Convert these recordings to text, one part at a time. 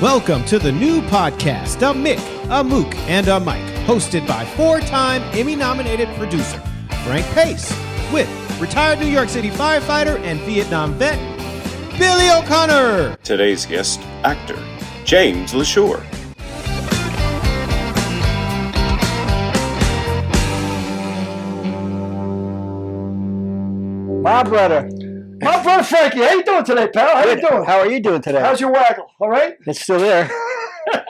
Welcome to the new podcast, A Mick, a Mook, and a Mike, hosted by four-time Emmy-nominated producer Frank Pace, with retired New York City firefighter and Vietnam vet Billy O'Connor. Today's guest, actor James Lesure. My brother Frankie, how you doing today, pal? How you doing? How are you doing today? How's your waggle? All right? It's still there.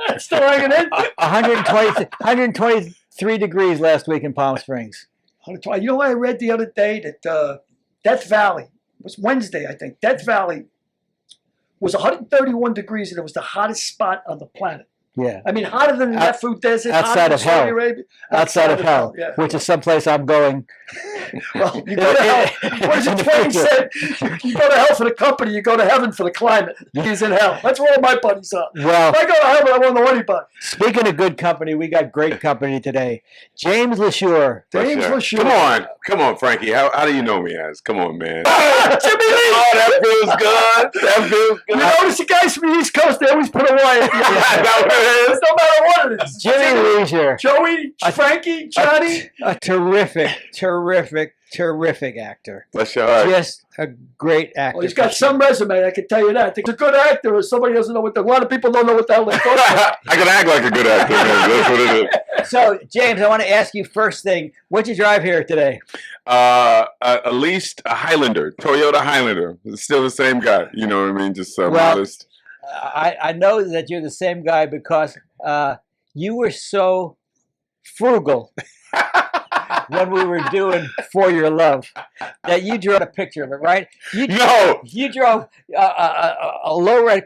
It's still hanging in? 123 degrees last week in Palm Springs. 120. You know what I read the other day? That Death Valley, it was Wednesday, I think. Death Valley was 131 degrees, and it was the hottest spot on the planet. Yeah. I mean, hotter than the Nephu Desert, outside of hell. Outside of hell, yeah. which is someplace I'm going. Well, you go to hell. What does Twain said? You go to hell for the company, you go to heaven for the climate. He's in hell. That's where all my buddies are. Well, if I go to heaven, I won't know anybody. Speaking of good company, we got great company today. James Lesure. James Lesure. Come on, Frankie. How do you know me as? Come on, man. Jimmy Lee. Oh, that feels good. That feels good. You notice the guys from the East Coast, they always put a Y at the end. No matter what it is. Jimmy Lesure. Joey, Frankie, Johnny. A terrific actor. Bless your heart. Just a great actor. Well, he's got some resume, I can tell you that. He's a good actor, or somebody doesn't know what a lot of people don't know what the hell they're talking about. I can act like a good actor, man. That's what it is. So, James, I want to ask you first thing. What'd you drive here today? At least a Highlander, Toyota Highlander. It's still the same guy. You know what I mean? Just modest. I know that you're the same guy because you were so frugal when we were doing For Your Love that you drew a picture of it, right? You drove a low-red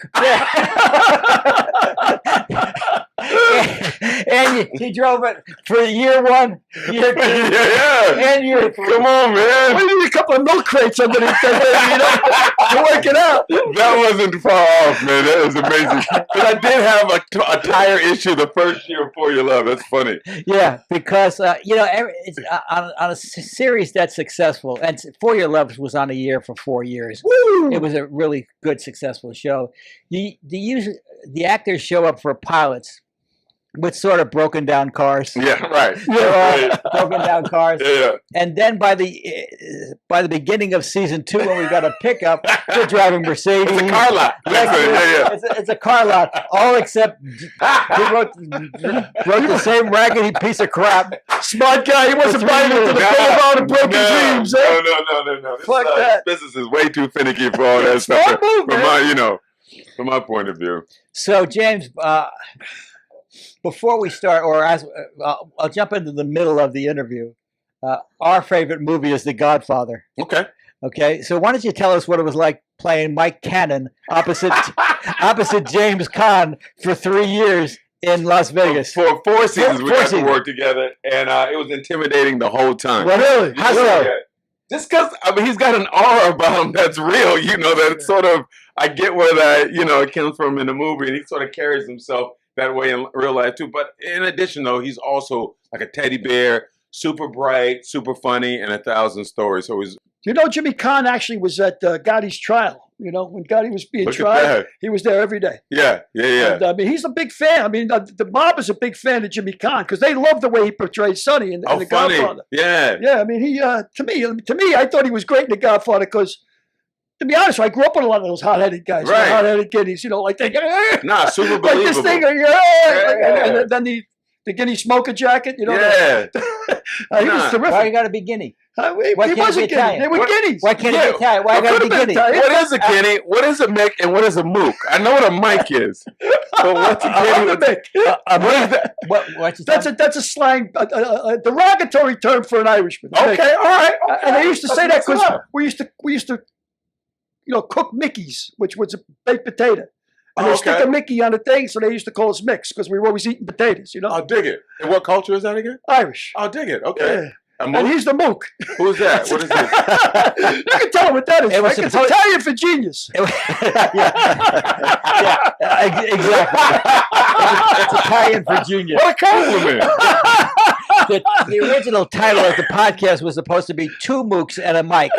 and you drove it for year one, year two, and year three. Come on, man. We need a couple of milk crates underneath that, to work it out. That wasn't far off, man. That was amazing. But I did have a tire issue the first year of For Your Love. That's funny. Yeah, because it's on a series that's successful, and For Your Love was on a year for 4 years. Woo! It was a really good, successful show. The actors show up for pilots with sort of broken down cars. Yeah, right. Broken down cars. Yeah. And then by the beginning of season 2, when we got a pickup, they're driving Mercedes. It's a car lot. It's a car lot. All except he wrote the same raggedy piece of crap. Smart guy. He wasn't buying into the boulevard of broken dreams. No. Fuck that. This business is way too finicky for all that stuff. From my point of view. So, James, before we start, or I'll jump into the middle of the interview. Our favorite movie is The Godfather. Okay. So why don't you tell us what it was like playing Mike Cannon opposite James Caan for 3 years in Las Vegas? For 4 seasons, we got to work together, and it was intimidating the whole time. Well, really? How so? Just because he's got an aura about him that's real. That sort of I get where that it comes from in the movie, and he sort of carries himself that way in real life too. But in addition, though, he's also like a teddy bear, super bright, super funny, and 1,000 stories. So he's. Jimmy Caan actually was at Gotti's trial. When Gotti was being tried, he was there every day. Yeah. And, he's a big fan. The mob is a big fan of Jimmy Caan because they love the way he portrayed Sonny in The Godfather. Yeah. Yeah. he to me, I thought he was great in The Godfather because. To be honest, I grew up with a lot of those hot-headed guys, hot-headed kiddies, like they super like this believable. thing, and then the guinea smoker jacket, He was terrific. Why you got to be guinea? He wasn't guinea. They were guineas. Why can't it be Italian? Why got to be guinea? What is a guinea? What is a mick? And what is a mook? I know what a mic is. But what's a guinea? What is that? That's a slang, a derogatory term for an Irishman. Okay, all right. And they used to say that because we used to. Cook Mickeys, which was a baked potato. And they stick a Mickey on the thing, so they used to call us Micks because we were always eating potatoes, I'll dig it. And what culture is that again? Irish. I'll dig it. Okay. Yeah. And he's the mook. Who's that? What is this? You can tell him what that is. It's Italian for genius. Exactly. It's Italian for genius. What a compliment. the original title of the podcast was supposed to be Two Mooks and a Mike,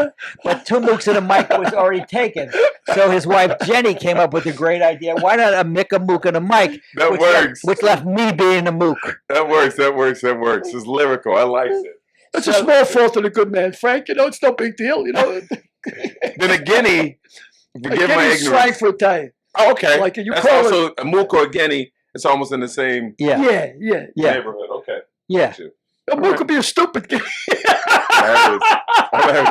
but Two Mooks and a Mike was already taken. So his wife Jenny came up with a great idea. Why not a Mick, a Mook, and a Mike? That works. Which left me being a Mook. That works. It's lyrical. I like it. It's a small fault of the good man, Frank. It's no big deal. Then a guinea. Forgive my ignorance. Slang for Italian. Oh, okay. Like you That's call also a mook or a guinea. It's almost in the same neighborhood. Okay. Yeah. A mook could be a stupid kid.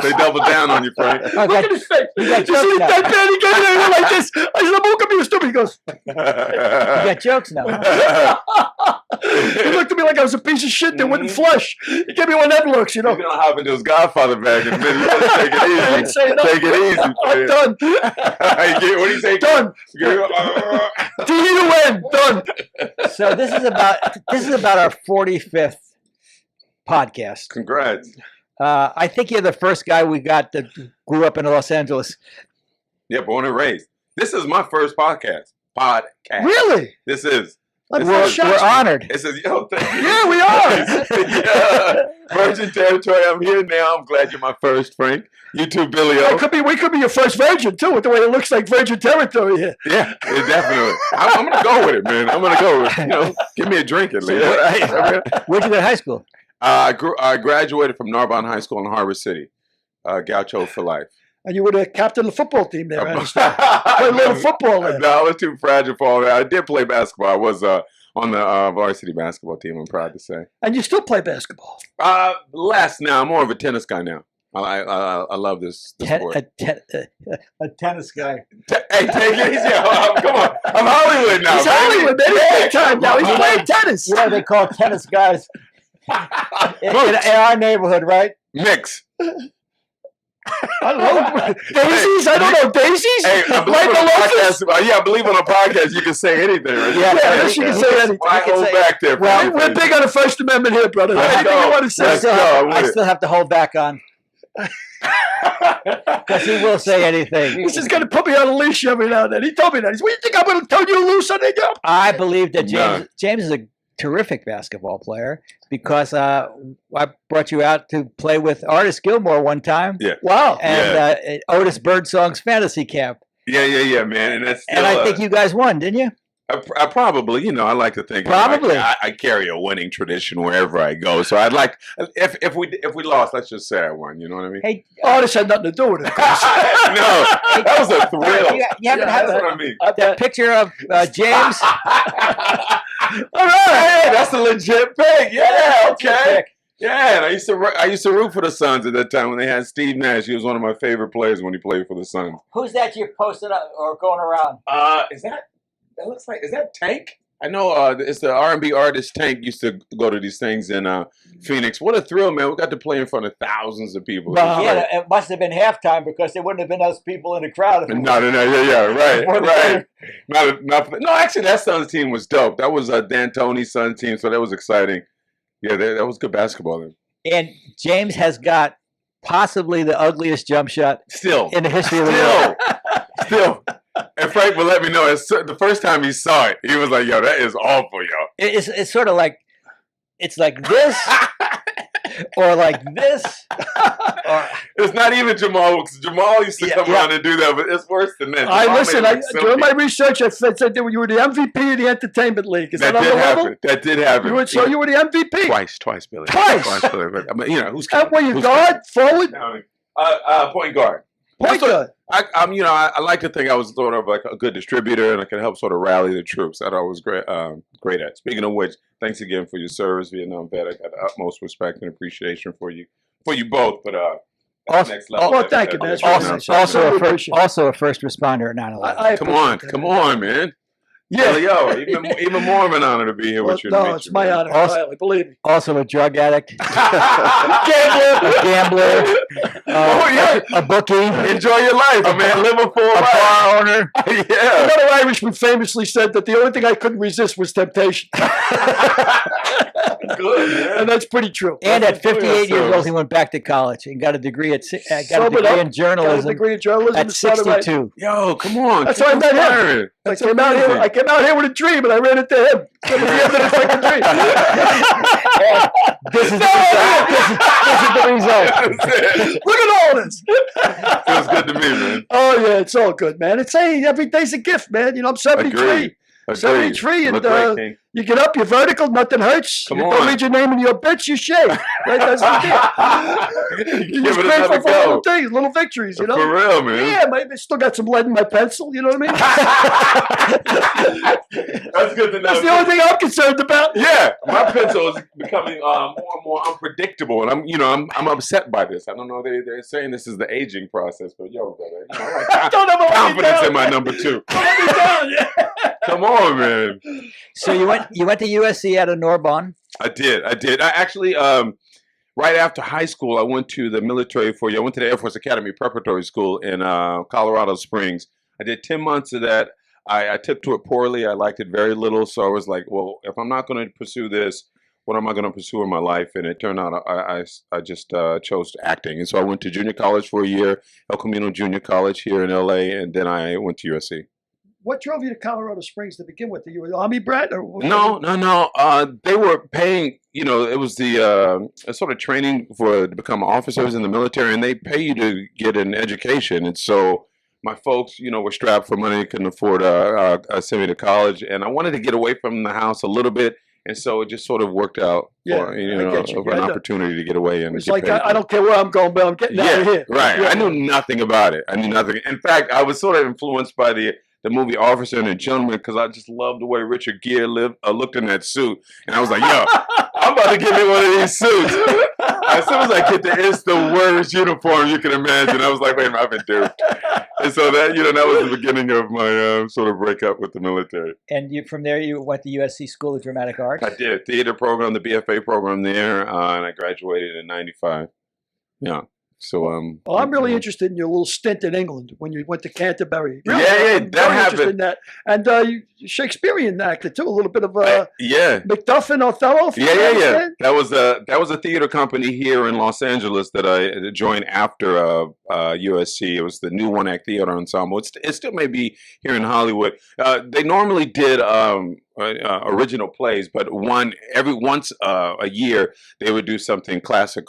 They double down on you, Frank. Look at his face. You see that man? He came in there like this. I said, a mook could be a stupid. He goes. You got jokes now. He looked at me like I was a piece of shit that wouldn't flush. He gave me one of them looks, You're going to hop into his Godfather bag in a minute. You better take it easy. I didn't say no. Take it easy. I'm done. What do you say? Done. D-U-N. Done. So this is about our 45th podcast. Congrats. I think you're the first guy we got that grew up in Los Angeles. Yeah, born and raised. This is my first podcast. Really? This is. We're honored. It says, yo, yeah, we are. Yeah. Virgin territory. I'm here now. I'm glad you're my first, Frank. You too, Billy O. We could be your first virgin too, with the way it looks like virgin territory here. Yeah, definitely. I'm gonna go with it, man. I'm gonna go with it. Give me a drink at least. Where'd you go to high school? I graduated from Narbonne High School in Harbor City. Gaucho for life. And you were the captain of the football team there, I understand. Played a little football there. No, I was too fragile for all that. I did play basketball. I was on the varsity basketball team, I'm proud to say. And you still play basketball? Less now. I'm more of a tennis guy now. I love this sport. A tennis guy. Hey, take it easy. Come on. I'm Hollywood now. He's Hollywood, man. He's big time now. He's playing tennis. You know they call tennis guys in our neighborhood, right? Mix. I don't know. Daisies? I don't know. Daisies? Hey, I believe on a podcast you can say anything. Right? Yeah, you can say anything. Why hold back there? Well, we're big on the First Amendment here, brother. Anything you want to say? I still have to hold back on. Because he will say anything. He's just going to put me on a leash every now and then. He told me that. He said, what do you think I'm going to tell you to loose on that? I believe that James is a terrific basketball player because I brought you out to play with Artis Gilmore one time. Yeah. Wow. And Otis Birdsong's fantasy camp. Yeah, man. And that's still, and I think you guys won, didn't you? I probably, I like to think probably I carry a winning tradition wherever I go. So I'd like if we lost, let's just say I won. You know what I mean? Hey, this had nothing to do with it. No, that was a thrill. You haven't had that's what I mean. That picture of James. All right, hey, that's a legit pick. Yeah, okay. Yeah, and I used to root for the Suns at that time when they had Steve Nash. He was one of my favorite players when he played for the Suns. Who's that you posted up or going around? That looks like, is that Tank? I know it's the R&B artist Tank used to go to these things in Phoenix. What a thrill, man. We got to play in front of thousands of people. Well, yeah, it must have been halftime because there wouldn't have been those people in the crowd. No, right. No, actually, that Suns team was dope. That was Dan Tony's Suns team, so that was exciting. Yeah, that was good basketball then. And James has got possibly the ugliest jump shot still in the history of the world. Still. And Frank will let me know. The first time he saw it, he was like, yo, that is awful, yo. It's sort of like, it's like this, or like this. It's not even Jamal. Jamal used to come around and do that, but it's worse than that. During my research, I said that you were the MVP of the Entertainment League. Is that on the level? That did happen. You were the MVP? Twice, Billy. Twice, Billy. But, I mean, who's were you guard, forward? Point guard. Point guard. I like to think I was sort of like a good distributor and I could help sort of rally the troops. That I was great at. Speaking of which, thanks again for your service, Vietnam vet. I got the utmost respect and appreciation for you both. But next level. Well, thank you, man. Also a first responder at 9/11. Come on, man. Yeah, yo, even more of an honor to be here with you. No, it's my honor. Also, believe me. Also a drug addict, gambler, a bookie. Enjoy your life, man. Live a full life. Bar owner. Yeah. Another Irishman famously said that the only thing I couldn't resist was temptation. Good, man. And that's pretty true. And at 58 years old, he went back to college and got a degree in journalism. Got a degree in journalism at 62. Yo, come on. That's why I met him. I came out here with a dream, and I ran into him. That was the end of the fucking dream. This is the result. Look at all this. Feels good to me, man. Oh yeah, it's all good, man. It's every day's a gift, man. You know, I'm 73. Agreed. 73, and Look great, you get up, you're vertical, nothing hurts. Come You on. don't read your name in your bitch, you shave. Right? That's the deal. You're just Give it grateful another for little go. things, little victories, you know? For real, man. Yeah, I still got some lead in my pencil, you know what I mean? That's good to know. That's the only thing I'm concerned about. Yeah, my pencil is becoming more and more unpredictable, and I'm upset by this. I don't know. They're saying this is the aging process, but yo, brother, I Don't ever let me confidence down. in my number 2. Don't let me down, yeah. Come on, man. So you went to USC out of Narbonne. I did. I actually, right after high school, I went to the military for you. I went to the Air Force Academy Preparatory School in Colorado Springs. I did 10 months of that. I took to it poorly. I liked it very little. So I was like, well, if I'm not going to pursue this, what am I going to pursue in my life? And it turned out I just chose acting. And so I went to junior college for a year, El Camino Junior College here in LA, and then I went to USC. What drove you to Colorado Springs to begin with? You were an Army brat? Or No. They were paying, it was the sort of training to become officers in the military, and they pay you to get an education. And so my folks, were strapped for money, couldn't afford send me to college, and I wanted to get away from the house a little bit. And so it just sort of worked out for, an opportunity to get away. And it's like, I don't care where I'm going, but I'm getting out of here. Right. Yeah. I knew nothing about it. I knew nothing. In fact, I was sort of influenced by the movie Officer and a Gentleman, because I just loved the way Richard Gere looked in that suit. And I was like, yo, I'm about to get me one of these suits. As soon as I get there, it's the worst uniform you can imagine. I was like, wait a minute, I've been duped. And so that, that was the beginning of my sort of breakup with the military. And from there, you went to USC School of Dramatic Arts? I did. Theater program, the BFA program there, and I graduated in 95. Yeah. So well, I'm really interested in your little stint in England when you went to Canterbury. Really, that happened. In that. And you Shakespearean actor too, a little bit of Macduff, Othello. Yeah. That was a theater company here in Los Angeles that I joined after USC. It was the New One Act Theater Ensemble. It still may be here in Hollywood. They normally did original plays, but every once a year they would do something classic,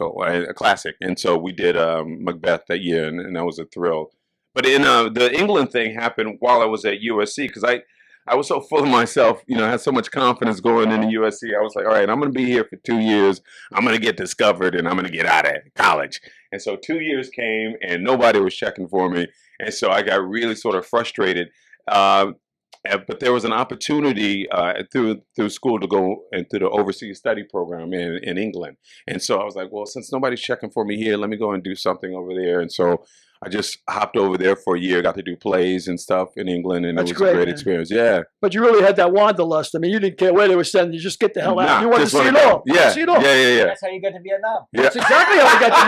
and so we did Macbeth that year, and that was a thrill. But in the England thing happened while I was at USC, because I was so full of myself, I had so much confidence going into USC. I was like, all right, I'm going to be here for 2 years. I'm going to get discovered, and I'm going to get out of college. And so 2 years came, and nobody was checking for me, and so I got really sort of frustrated. But there was an opportunity through school to go into the overseas study program in England. And so I was like, well, since nobody's checking for me here, let me go and do something over there. And so I just hopped over there for a year, got to do plays and stuff in England, and That's it was a great experience. Yeah. But you really had that wanderlust. I mean, you didn't care where they were sending you, just get the hell out. You wanted to see it all. Yeah. Yeah. That's how you got to Vietnam. Yeah. That's exactly how I got to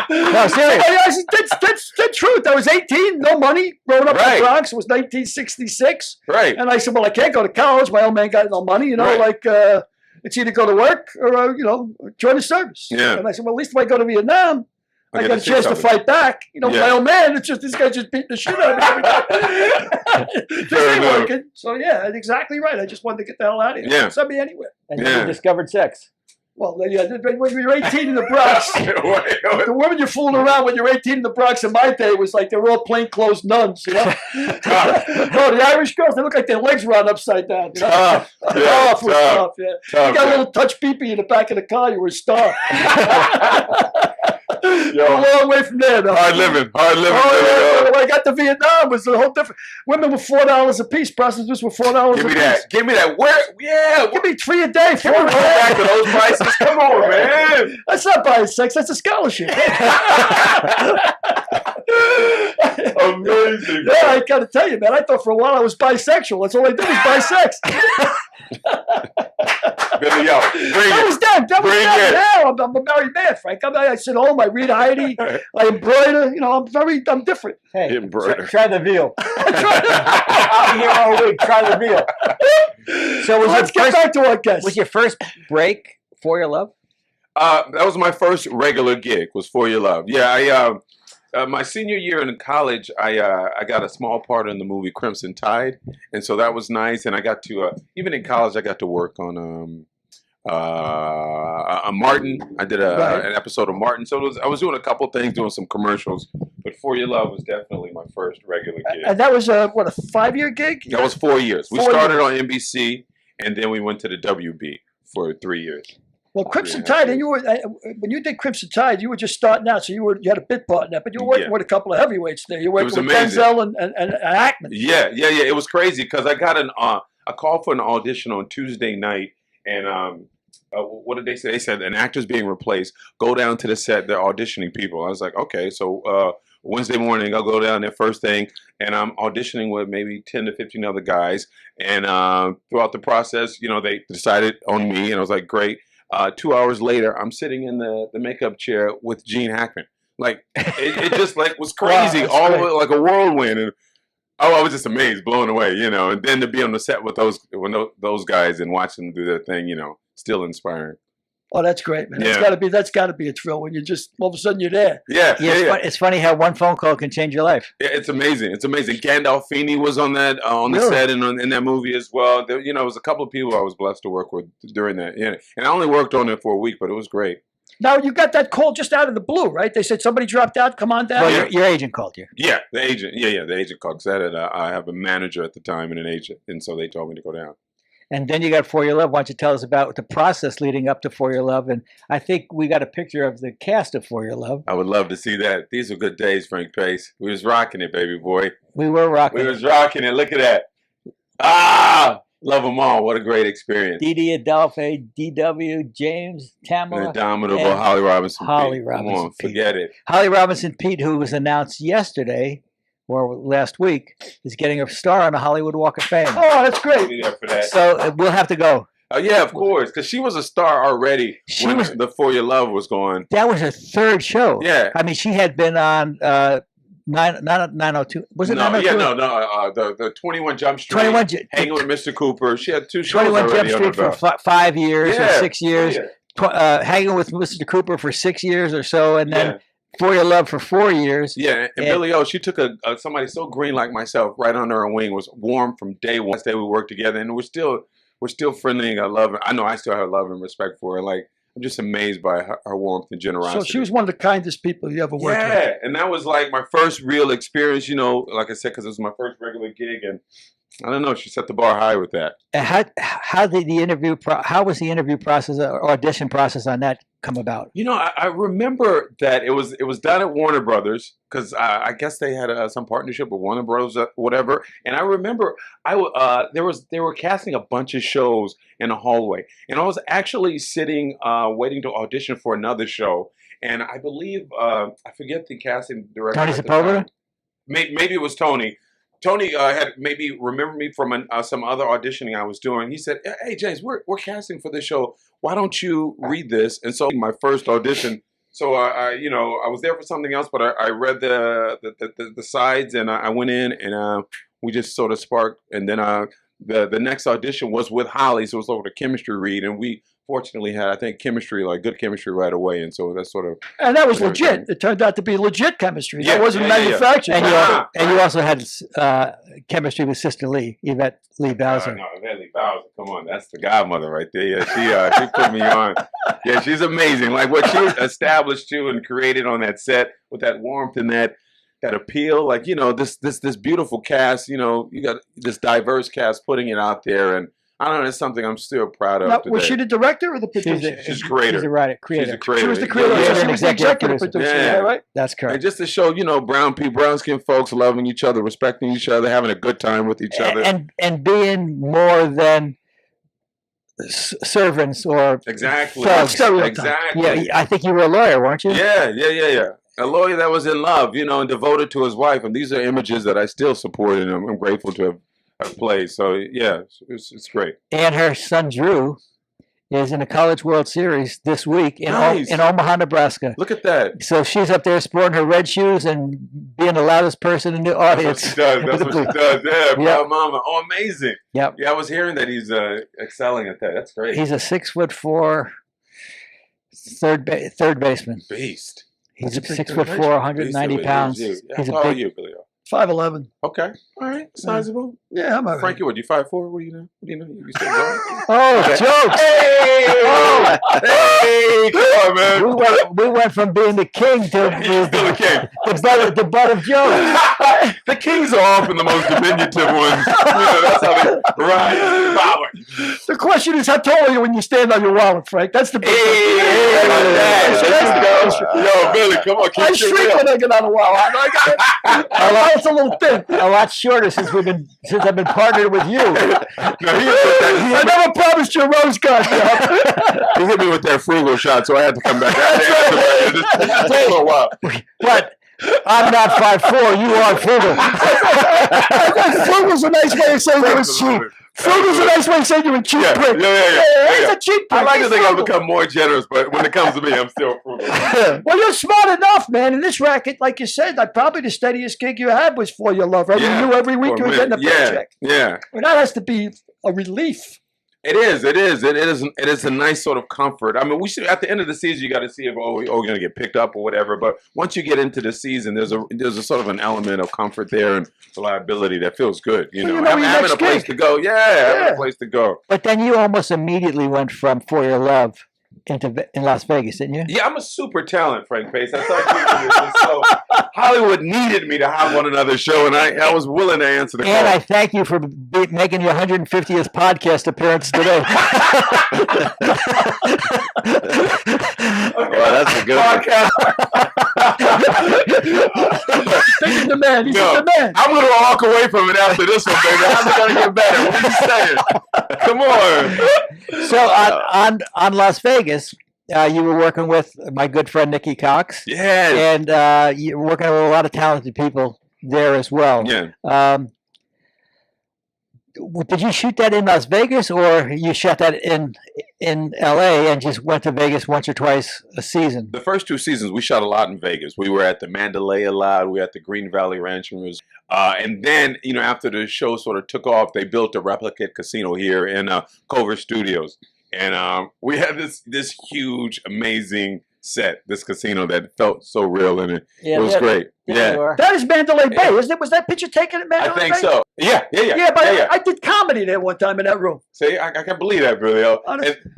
Vietnam. No, seriously. That's the truth. I was 18, no money, growing up in Right. the Bronx. It was 1966. Right. And I said, well, I can't go to college. My old man got no money, Right. it's either go to work or, join the service. Yeah. And I said, well, at least if I go to Vietnam, I got a chance to something. fight back. Yeah. My old man, it's just, this guy just beat the shit out of me every day. This Fair ain't enough. working. So, yeah, exactly right. I just wanted to get the hell out of here. Yeah. Send me anywhere. And Yeah. you discovered sex. Well, yeah, when you're 18 in the Bronx, the women you're fooling around when you're 18 in the Bronx in my day was like they were all plainclothes nuns, No, the Irish girls, they look like their legs were on upside down. Tough. Yeah, Tough. tough. Yeah. Tough, You got a man. little touch pee-pee in the back of the car, you were a star. Yo. A long way from there, though. Hard living. Oh, yeah. When I got to Vietnam, it was a whole different. Women were $4 a piece. Prostitutes were $4 Give a me piece. that. Give me that. Where? Yeah. Give me 3 a day. 4 Can a we go day. back to those prices? Come on, man. That's not buying sex. That's a scholarship. Amazing. Yeah, I gotta tell you, man. I thought for a while I was bisexual. That's all I did was buy sex. Billy, yo, bring That was it. then. That was Bring then. it. Now I'm a married man, Frank. I sit home. I read Heidi. I embroider. I'm different. Hey, Embroider. try the veal. I'll be here all week. Try the veal. So Let's get back to our guest. Was your first break For Your Love? That was my first regular gig. Was For Your Love. Yeah, my senior year in college, I got a small part in the movie Crimson Tide, and so that was nice. And I got to even in college, I got to work on Martin. I did an episode of Martin. So I was doing a couple things, doing some commercials. But For Your Love was definitely my first regular gig. And that was a 5-year gig? That was 4 years. We started on NBC, and then we went to the WB for 3 years. Well, Crimson Tide, and you were when you did Crimson Tide, you were just starting out, so you had a bit part in that, but you were working with a couple of heavyweights there. You were working with Denzel and Ackman. Yeah. It was crazy because I got a call for an audition on Tuesday night, and what did they say? They said an actor's being replaced. Go down to the set. They're auditioning people. I was like, okay. So Wednesday morning, I'll go down there first thing, and I'm auditioning with maybe 10 to 15 other guys. And throughout the process, they decided on me, and I was like, great. 2 hours later, I'm sitting in the makeup chair with Gene Hackman. Like it just like was crazy, all like a whirlwind, and I was just amazed, blown away, And then to be on the set with those guys and watch them do their thing, still inspiring. Oh, that's great, man. Yeah. That's gotta be a thrill when you just all of a sudden you're there. Yeah. It's funny how one phone call can change your life. Yeah, it's amazing. It's amazing. Gandolfini was on that the set and in that movie as well. There, was a couple of people I was blessed to work with during that. Yeah, and I only worked on it for a week, but it was great. Now you got that call just out of the blue, right? They said somebody dropped out. Come on down. Well, your agent called you. Yeah, the agent. Yeah, the agent called. Because I have a manager at the time and an agent, and so they told me to go down. And then you got For Your Love. Why don't you tell us about the process leading up to For Your Love? And I think we got a picture of the cast of For Your Love. I would love to see that. These were good days, Frank Pace. We was rocking it, baby boy. We were rocking it. We was rocking it. Look at that. Love them all. What a great experience. Didi Adolphe, D.W., James, Tamara. Indomitable Holly Robinson Holly Pete. Robinson Come on, Pete. forget it. Holly Robinson Pete, who was announced yesterday, or last week, is getting a star on the Hollywood Walk of Fame. Oh, that's great. I'll be there for that. So we'll have to go. Oh, yeah, of course, because she was a star already when the For Your Love was going. That was her third show. Yeah. I mean, she had been on 902. Was it 902? Yeah, no. The 21 Jump Street. Hanging with Mr. Cooper. She had 2 shows 21 already Jump Street for 5 years or 6 years. Yeah. Hanging with Mr. Cooper for 6 years or so, and then For Your Love for 4 years. Yeah, and Billy O, she took somebody so green like myself right under her wing, was warm from day one. Day we worked together, and we're still friendly. I love her. I know I still have love and respect for her. Like, I'm just amazed by her warmth and generosity. So she was one of the kindest people you ever worked with. Yeah, and that was like my first real experience, like I said, because it was my first regular gig, and I don't know, she set the bar high with that. And how was the interview process or audition process on that come about? I remember that it was done at Warner Brothers, because I guess they had some partnership with Warner Brothers, whatever. And I remember they were casting a bunch of shows in a hallway, and I was actually sitting waiting to audition for another show. And I believe I forget the casting director. Tony Sepulveda? Maybe it was Tony. Tony had maybe remembered me from some other auditioning I was doing. He said, "Hey James, we're casting for this show. Why don't you read this?" And so my first audition. So I was there for something else, but I read the sides, and I went in, and we just sort of sparked. And then the next audition was with Holly, so it was over the chemistry read, and we fortunately had, I think, good chemistry right away, and so that's sort of. And that was legit. It turned out to be legit chemistry. That wasn't manufactured. And you also had chemistry with Sister Lee, Yvette Lee Bowser. No, Yvette Lee Bowser. Come on, that's the godmother right there. Yeah, she put me on. Yeah, she's amazing. Like what she established too and created on that set with that warmth and that appeal. Like this beautiful cast. You got this diverse cast putting it out there, and I don't know, it's something I'm still proud of. Now, was she the director or the producer? She's a creator. She's a writer, creator. She's a creator. She was the creator. Yeah. She was the executive producer. Yeah, right? That's correct. And just to show, brown skinned folks loving each other, respecting each other, having a good time with each other. And being more than servants or exactly. thugs. Exactly. Yeah, I think you were a lawyer, weren't you? Yeah. A lawyer that was in love, and devoted to his wife. And these are images that I still support, and I'm grateful to have played. So yeah, it's great. And her son Drew is in the College World Series this week in Omaha, Nebraska. Look at that. So she's up there sporting her red shoes and being the loudest person in the audience. That's what she does. Yeah, proud mama. Oh, amazing. Yep. Yeah, I was hearing that he's excelling at that. That's great. He's a 6'4" third baseman. Beast. He's 6'4", 190 pounds. How tall are you, Billy? 5'11". Okay. All right. Sizable. Yeah, I'm all right. Frankie, what, you 5'4"? What do you know? What do you know? You still going? Oh, jokes. Hey, come on, man. We went from being the king to Still the king. the butt of jokes. The kings are often the most diminutive ones. That's how they rise to power. The question is, how tall are you when you stand on your wallet, Frank? That's the big Yo, Billy, come on. I shrink when I get on a wallet. It's a little thin. A lot shorter since I've been partnered with you. I never promised you a rose garden. He hit me with that frugal shot, so I had to come back. It took a while. But I'm not 5'4". You are frugal. Frugal's a nice way of saying it was cheap. Frugal's a nice way of saying you're a cheap prick. He's a cheap prick. I like to think I've become more generous, but when it comes to me, I'm still frugal. Well, you're smart enough, man. In this racket, like you said, probably the steadiest gig you had was For Your Love, right? You knew every week you were getting a paycheck. Yeah. Well, that has to be a relief. It is. It is a nice sort of comfort. I mean, we should, at the end of the season, you got to see if we're going to get picked up or whatever. But once you get into the season, there's a sort of an element of comfort there and reliability that feels good. Having a place to go. Having a place to go. But then you almost immediately went from For Your Love in Las Vegas, didn't you? Yeah, I'm a super talent, Frank Pace. I thought so Hollywood needed me to have on another show, and I was willing to answer the call. And I thank you for making your 150th podcast appearance today. Well, that's a good podcast. He's the man. He's the man. I'm going to walk away from it after this one, baby. How's it going to get better? What are you saying? Come on. So on Las Vegas, you were working with my good friend Nikki Cox. Yes. And you were working with a lot of talented people there as well. Yeah. Did you shoot that in Las Vegas, or you shot that in LA and just went to Vegas once or twice a season? The first 2 seasons, we shot a lot in Vegas. We were at the Mandalay a lot. We were at the Green Valley Ranch. And then, after the show sort of took off, they built a replicate casino here in Culver Studios. And we had this huge, amazing set, this casino that felt so real in it. Yeah, it was great. Yeah. That is Mandalay Bay, isn't it? Was that picture taken at Mandalay Bay? I think so. Yeah. Yeah, but I did comedy there one time in that room. See, I can't believe that, really.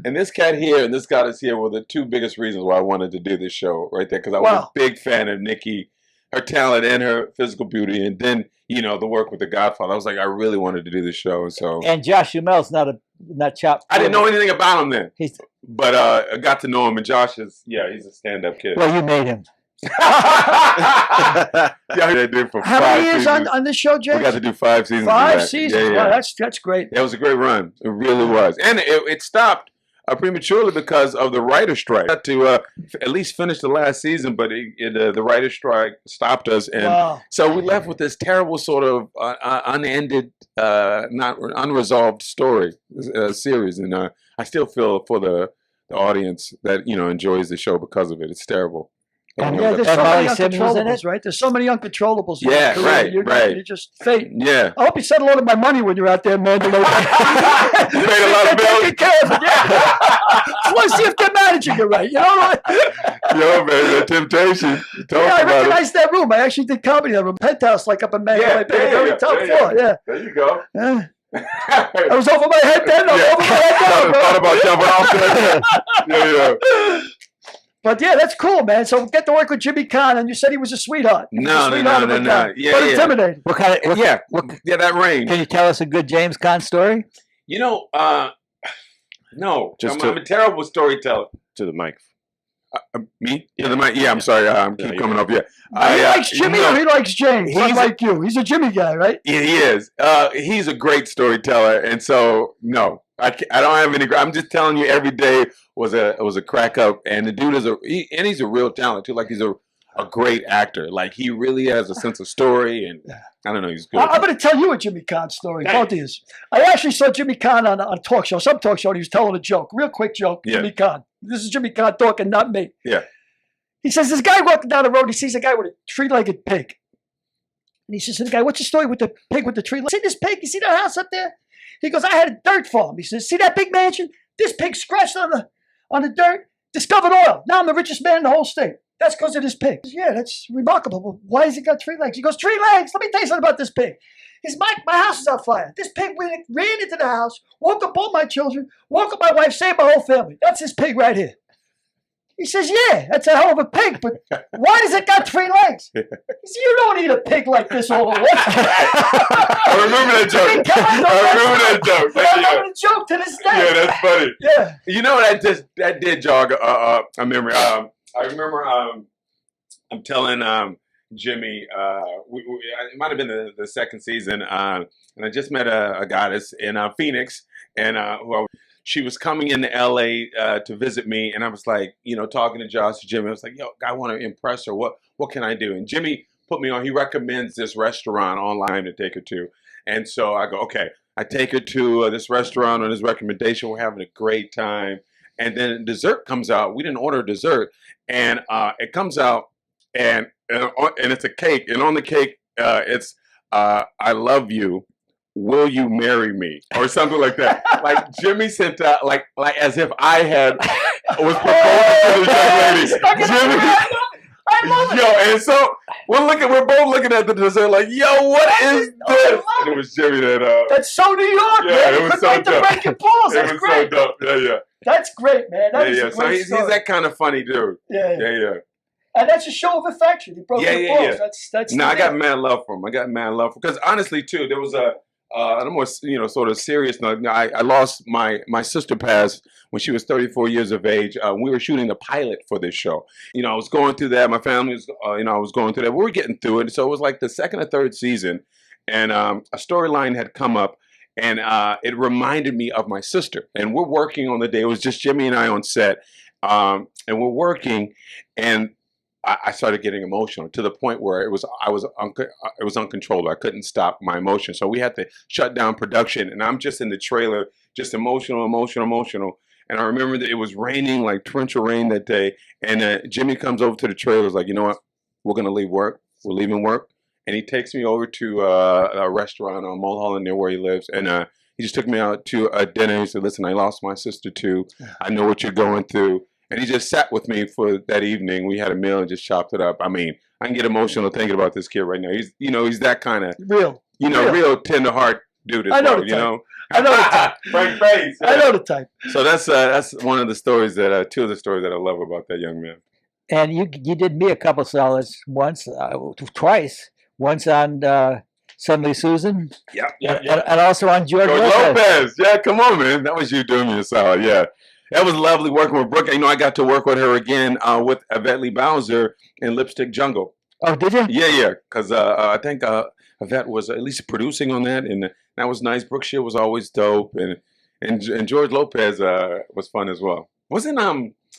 And this cat here and this goddess here were the 2 biggest reasons why I wanted to do this show right there, because I was a big fan of Nikki, her talent and her physical beauty, and then the work with The Godfather. I was like, I really wanted to do this show, and Josh Duhamel's not chopped. I didn't know anything about him then, but I got to know him, and Josh he's a stand-up kid. Well, you made him. I did for How many years on this show, Jay? We got to do 5 seasons. 5 seasons. Yeah. Wow, that's great. It was a great run. It really was, and it stopped prematurely because of the writer's strike. We had to at least finish the last season, but the writer's strike stopped us, and so we left with this terrible sort of unended, not unresolved story series. And I still feel for the audience that enjoys the show because of it. It's terrible. And there's so many uncontrollables, right? There's so many uncontrollables. Yeah, right. You're just fate. Yeah. I hope you set a lot of my money when you're out there, Mandalay. You made a lot of bills. I want to see if they're managing it right. Yo, man, the temptation. I recognize that room. I actually did comedy in that room. Penthouse, like up in Mandalay Bay. Very top floor. Yeah. There you go. Yeah. I was over my head then. I was over my head then. Thought about jumping off there. Yeah. But yeah, that's cool, man. So get to work with Jimmy Caan, and you said he was a sweetheart. No. Yeah, but intimidating. What kind of? That range. Can you tell us a good James Caan story? No. I'm a terrible storyteller. To the mic. Me? To the mic. Yeah, I'm sorry. I'm keep coming up. Yeah. He likes Jimmy or he likes James? He's like you. He's a Jimmy guy, right? Yeah, he is. He's a great storyteller, and so no. I don't have any. I'm just telling you, every day was a crack up, and the dude he's a real talent too. Like he's a great actor. Like he really has a sense of story, and I don't know, he's good. I'm going to tell you a Jimmy Kahn story. Both of you. I actually saw Jimmy Kahn on a talk show, some talk show, and he was telling a joke, real quick joke. Jimmy Kahn. This is Jimmy Kahn talking, not me. Yeah. He says, this guy walking down the road, he sees a guy with a three-legged pig. And he says to the guy, what's the story with the pig with the tree? See this pig? You see that house up there? He goes, I had a dirt farm. He says, see that big mansion? This pig scratched on the dirt, discovered oil. Now I'm the richest man in the whole state. That's because of this pig. Says, yeah, that's remarkable. Well, why has it got 3 legs? He goes, 3 legs? Let me tell you something about this pig. He says, Mike, my house is on fire. This pig ran into the house, woke up all my children, woke up my wife, saved my whole family. That's this pig right here. He says, yeah, that's a hell of a pig, but why does it got 3 legs? He says, you don't eat a pig like this all the way. I remember that joke. I remember the joke to this day. Yeah, that's funny. Yeah. You know, that did jog a memory. I remember I'm telling Jimmy, it might have been the second season, and I just met a goddess in Phoenix, and she was coming into LA to visit me, and I was like, talking to Josh, Jimmy. I was like, yo, I want to impress her. What can I do? And Jimmy put me on. He recommends this restaurant online to take her to, and so I go, okay. I take her to this restaurant on his recommendation. We're having a great time, and then dessert comes out. We didn't order dessert, and it comes out, and it's a cake, and on the cake it's I love you. Will you marry me? Or something like that. Like Jimmy sent out like as if I was proposing to the young lady. Jimmy, I love it. Yo, and so we're both looking at the dessert like, yo, what is this? And it was Jimmy that that's so New York, man. It was so dope. Break your balls. That's it was great. so dope. Yeah. That's great, man. That is a So great he's story. that kind of funny dude. Yeah. And that's a show of affection. He broke your balls. That's no, I got mad love for him. Because honestly, too, there was a more sort of serious note. I lost my sister passed when she was 34 years of age. We were shooting the pilot for this show. I was going through that. My family was, I was going through that. We were getting through it. So it was like the second or third season, and a storyline had come up, and it reminded me of my sister. And we're working on the day. It was just Jimmy and I on set, and we're working, and I started getting emotional to the point where it was uncontrollable. I couldn't stop my emotion. So we had to shut down production, and I'm just in the trailer, just emotional. And I remember that it was raining, like torrential rain that day. And Jimmy comes over to the trailer, is like, you know what? We're gonna leave work. We're leaving work, and he takes me over to a restaurant on Mulholland near where he lives, and he just took me out to a dinner. He said, "Listen, I lost my sister too. I know what you're going through." And he just sat with me for that evening. We had a meal and just chopped it up. I mean, I can get emotional thinking about this kid right now. He's that kind of real tender heart dude as well. I know the type. Frank Face. I know the type. So that's one of the stories that two of the stories that I love about that young man. And you did me a couple solids twice. Once on Suddenly Susan. Yeah. And also on George Lopez. Yeah, come on, man. That was you doing me a solid. Yeah. That was lovely working with Brooke. I got to work with her again with Yvette Lee Bowser in Lipstick Jungle. Oh, did you? Yeah. Because I think Yvette was at least producing on that, and that was nice. Brooke Shear was always dope, and George Lopez was fun as well. Wasn't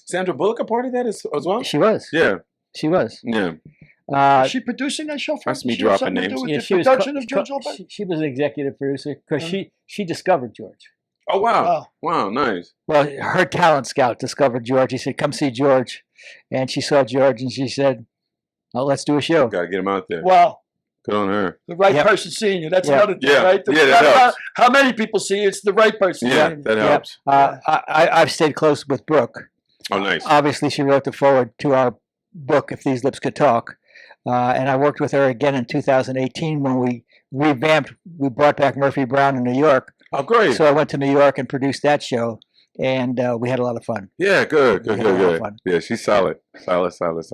Sandra Bullock a part of that as well? She was. Yeah. She was. Yeah. Is she producing that show? That's me dropping names. She was an executive producer because she discovered George. Oh, wow. Wow, nice. Well, her talent scout discovered George. He said, come see George. And she saw George, and she said, oh, let's do a show. Got to get him out there. Wow. Good on her. The right person seeing you. That's another thing, right? That helps. How many people see you? It's the right person seeing you. That helps. I've stayed close with Brooke. Oh, nice. Obviously, she wrote the foreword to our book, If These Lips Could Talk. And I worked with her again in 2018 when we brought back Murphy Brown in New York. Oh, great. So I went to New York and produced that show, and we had a lot of fun. Yeah, good. Yeah, she's solid.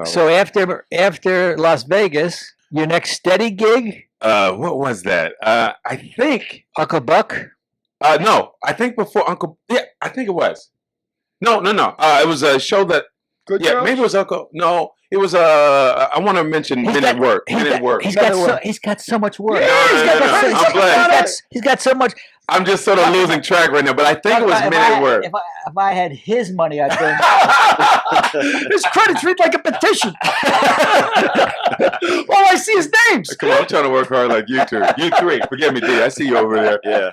So after Las Vegas, your next steady gig? What was that? I think Uncle Buck? No, I think before Uncle. Yeah, I think it was. No. It was a show that. Good yeah, Girls? maybe it was Uncle. No, it was I want to mention Men at Work. He's got so much work. Yeah, I'm glad. He's got so much. I'm just sort of losing track right now, but I think it was minute work. If I had his money, I'd bring his credits read like a petition. All I see is names. Come on, I'm trying to work hard like you two. You three. Forgive me, D. I see you over there. Yeah.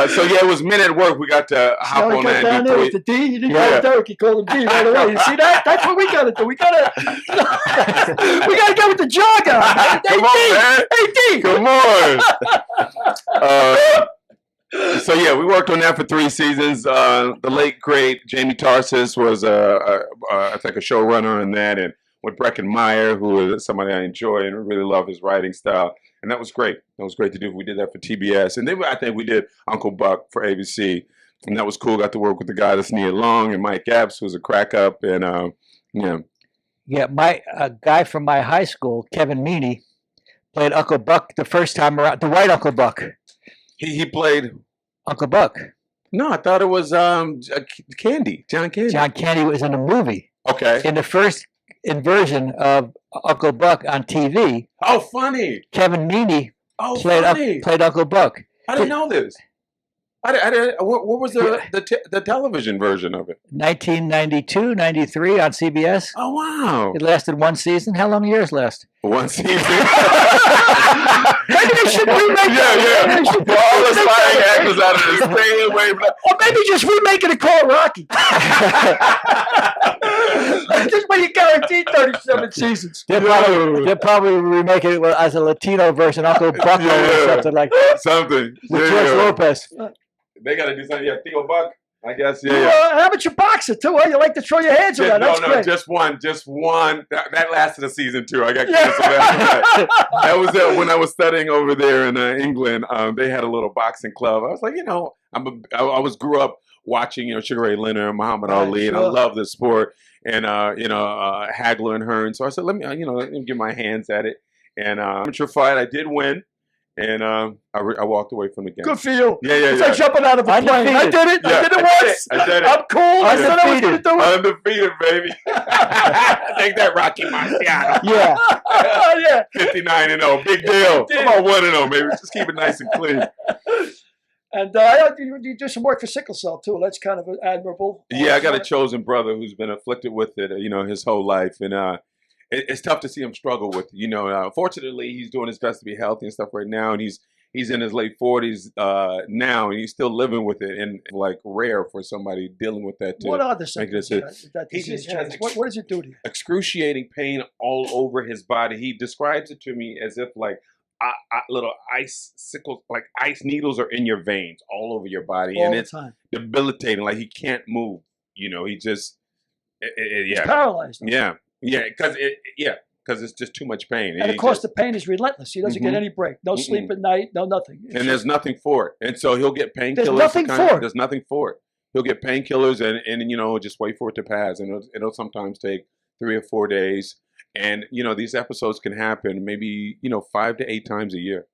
So yeah, it was minute work. We got to hop on that down and there do with the three. D. You didn't call him Derek. You called him D right away. You see that? That's what we got to do. We got to get with the jargon. Come on, man. Hey, D. Come on. So yeah, we worked on that for 3 seasons. The late great Jamie Tarsis was I think a showrunner on that, and with Breckin Meyer, who is somebody I enjoy and really love his writing style, and that was great. That was great to do. We did that for TBS, and then I think we did Uncle Buck for ABC, and that was cool. Got to work with the guy that's Nia Long and Mike Epps, who's a crack up, and Yeah, my guy from my high school, Kevin Meaney, played Uncle Buck the first time around. The white Uncle Buck. He played Uncle Buck. No, I thought it was Candy. John Candy. John Candy was in a movie. Okay. In the first version of Uncle Buck on TV. Oh, funny. Kevin Meaney played Uncle Buck. I didn't know this. What was the television version of it? 1992, 93 on CBS. Oh, wow. It lasted 1 season. How long years last? 1 season. Maybe they should remake it. Yeah. For all the spying actors out of this, stay away. Or maybe just remake it and call it Rocky. Just when you guarantee 37 seasons. They'll probably remake it as a Latino version, Uncle Buck or something like that. Something. With George Lopez. They got to do something. Yeah, Theo Buck, I guess. How about your boxer, too? Huh? You like to throw your hands around. That's great. Just one. That lasted a season, too. I got canceled after that. That was when I was studying over there in England. They had a little boxing club. I was like, I grew up watching, Sugar Ray Leonard and Muhammad Ali, and I love this sport. And Hagler and Hearn. So I said, let me get my hands at it. And amateur fight, I did win. And I walked away from the game. Good for you. Yeah. It's like jumping out of a plane. I did it. Yeah, I did it once. I did it. I'm cool. I said I was going to do it. Undefeated, baby. Take that, Rocky Marciano. Yeah. Yeah. 59-0. Big deal. Come on, 1-0, baby. Just keep it nice and clean. And you do some work for sickle cell, too. That's kind of admirable. Yeah, I got a chosen brother who's been afflicted with it, his whole life. And it's tough to see him struggle with it. Fortunately, he's doing his best to be healthy and stuff right now. And he's in his late 40s now, and he's still living with it. And rare for somebody dealing with that. What are the symptoms that disease has? What does it do to you? Excruciating pain all over his body. He describes it to me as if little ice needles are in your veins all over your body, and it's debilitating. Like he can't move. He just He's paralyzed. Yeah, because it's just too much pain. And of course, the pain is relentless. He doesn't get any break. No sleep at night. No nothing. And there's nothing for it. And so he'll get painkillers. There's nothing for it. There's nothing for it. He'll get painkillers and just wait for it to pass. And it'll sometimes take 3 or 4 days. And, these episodes can happen maybe, 5 to 8 times a year.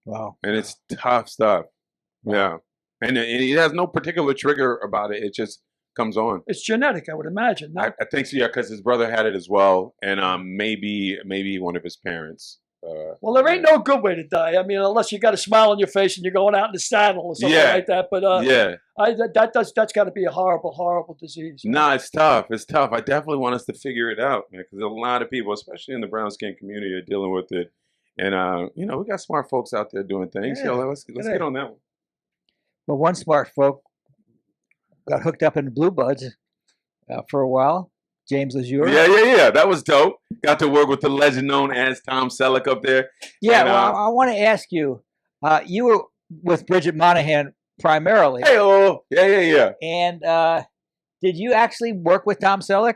Wow. And it's tough stuff. Wow. Yeah. And it has no particular trigger about it. It just comes on. It's genetic, I would imagine. No? I think so, yeah, because his brother had it as well. And maybe one of his parents. Well, there ain't no good way to die. I mean, unless you got a smile on your face and you're going out in the saddle or something like that. But that's got to be a horrible, horrible disease. No, it's tough. It's tough. I definitely want us to figure it out, man, because a lot of people, especially in the brown skin community, are dealing with it. And we got smart folks out there doing things. Yeah. Let's get on that one. Well, one smart folk got hooked up in the Blue Buds for a while. James Lesure. Yeah. That was dope. Got to work with the legend known as Tom Selleck up there. Yeah, and, I want to ask you, you were with Bridget Monahan primarily. Hey-oh. Yeah. And did you actually work with Tom Selleck?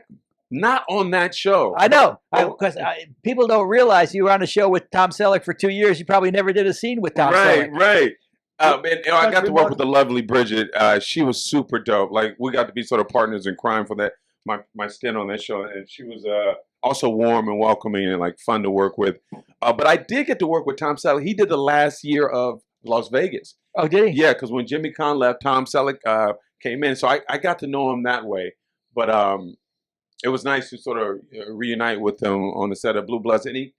Not on that show. I know, because people don't realize you were on a show with Tom Selleck for 2 years. You probably never did a scene with Tom Selleck. Right. I got to work with the lovely Bridget. She was super dope. We got to be sort of partners in crime for that. My stint on that show, and she was also warm and welcoming and fun to work with. But I did get to work with Tom Selleck. He did the last year of Las Vegas. Oh, did he? Yeah, because when Jimmy Kahn left, Tom Selleck came in, so I got to know him that way. But it was nice to sort of reunite with him on the set of Blue Bloods, and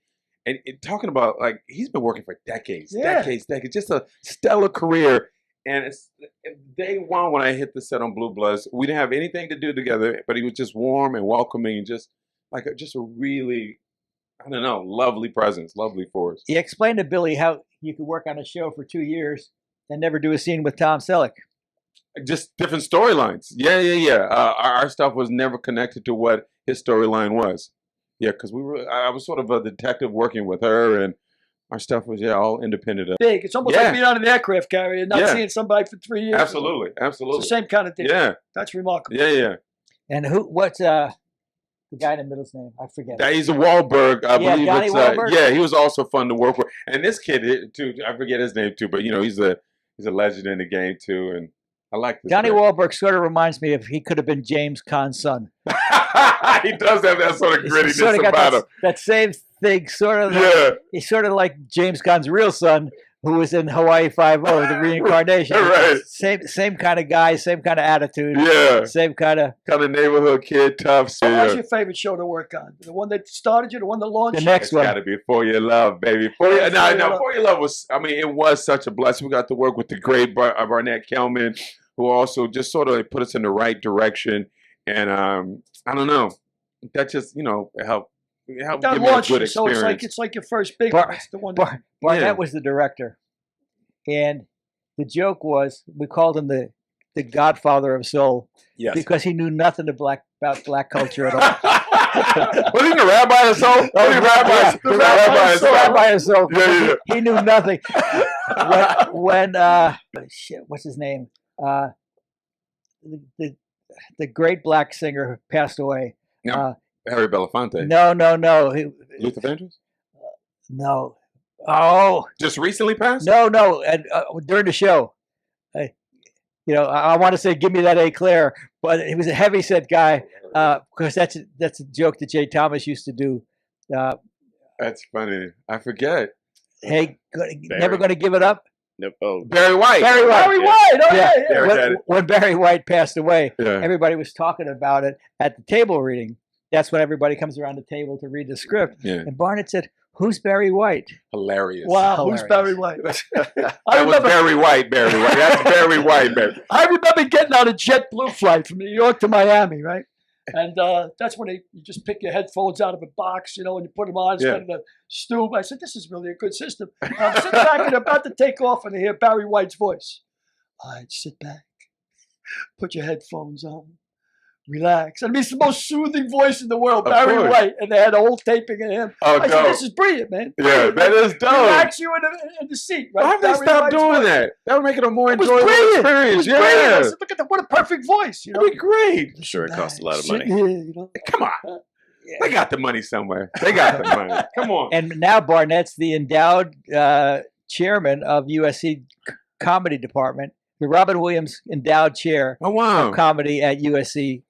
talking about he's been working for decades, just a stellar career. And it's day one when I hit the set on Blue Bloods. We didn't have anything to do together, but he was just warm and welcoming, and just a really, I don't know, lovely presence, lovely force. He explained to Billy how you could work on a show for 2 years and never do a scene with Tom Selleck. Just different storylines. Yeah. Our stuff was never connected to what his storyline was. Yeah, because I was sort of a detective working with her, and our stuff was all independent of. Big. It's almost like being on an aircraft carrier and not seeing somebody for 3 years. Absolutely. It's the same kind of thing. Yeah, that's remarkable. Yeah. And what's the guy in the middle's name? I forget. He's a Wahlberg. I believe Johnny it's. Wahlberg? He was also fun to work with, and this kid too. I forget his name too, but he's a legend in the game too, and I like this. Johnny Wahlberg sort of reminds me of he could have been James Caan's son. He does have that sort of grittiness sort of about him. That same thing, sort of. He's sort of like James Caan's real son, who was in Hawaii Five-0, the reincarnation. Right. Same kind of guy, same kind of attitude. Yeah. Same kind of neighborhood kid, tough. So what's your favorite show to work on? The one that started you, the one that launched the next you? one? It's got to be For Your Love, baby. For Your Love was. I mean, it was such a blessing. We got to work with the great Barnett Kelman, who also just sort of put us in the right direction. And I don't know, that just helped give me a good experience. So it's like your first big. Barnett was the director, and the joke was we called him the Godfather of Soul, because he knew nothing about black culture at all. Was he the rabbi of soul? The rabbi of soul. Yeah. He knew nothing. when what's his name? The great black singer passed away. Harry Belafonte. No. Luther Vandross? No. Oh. Just recently passed? No. And during the show, I want to say, give me that Eclair, but he was a heavyset guy, because that's a joke that Jay Thomas used to do. That's funny. I forget. Hey, never going to give it up? Barry White. When Barry White passed away, everybody was talking about it at the table reading. That's when everybody comes around the table to read the script. Yeah. And Barnett said, "Who's Barry White?" Hilarious. Wow, hilarious. Who's Barry White? That was Barry White. That's Barry White, baby. I remember getting on a JetBlue flight from New York to Miami, right? And that's when you just pick your headphones out of a box, and you put them on instead of the stool. I said, this is really a good system. And I'm sitting back and about to take off, and I hear Barry White's voice. All right, sit back. Put your headphones on. Relax. And it's the most soothing voice in the world, Barry White. And they had a whole taping of him. I said, this is brilliant, man. Yeah, that is dope. Relax you in the seat, right? Why have they stopped doing that? That would make it a more enjoyable experience. Yeah. I said, look at that. What a perfect voice. It'd be great. I'm sure it costs a lot of money. Come on. They got the money somewhere. They got the money. Come on. And now Barnett's the endowed chairman of USC Comedy Department, the Robin Williams Endowed Chair of Comedy at USC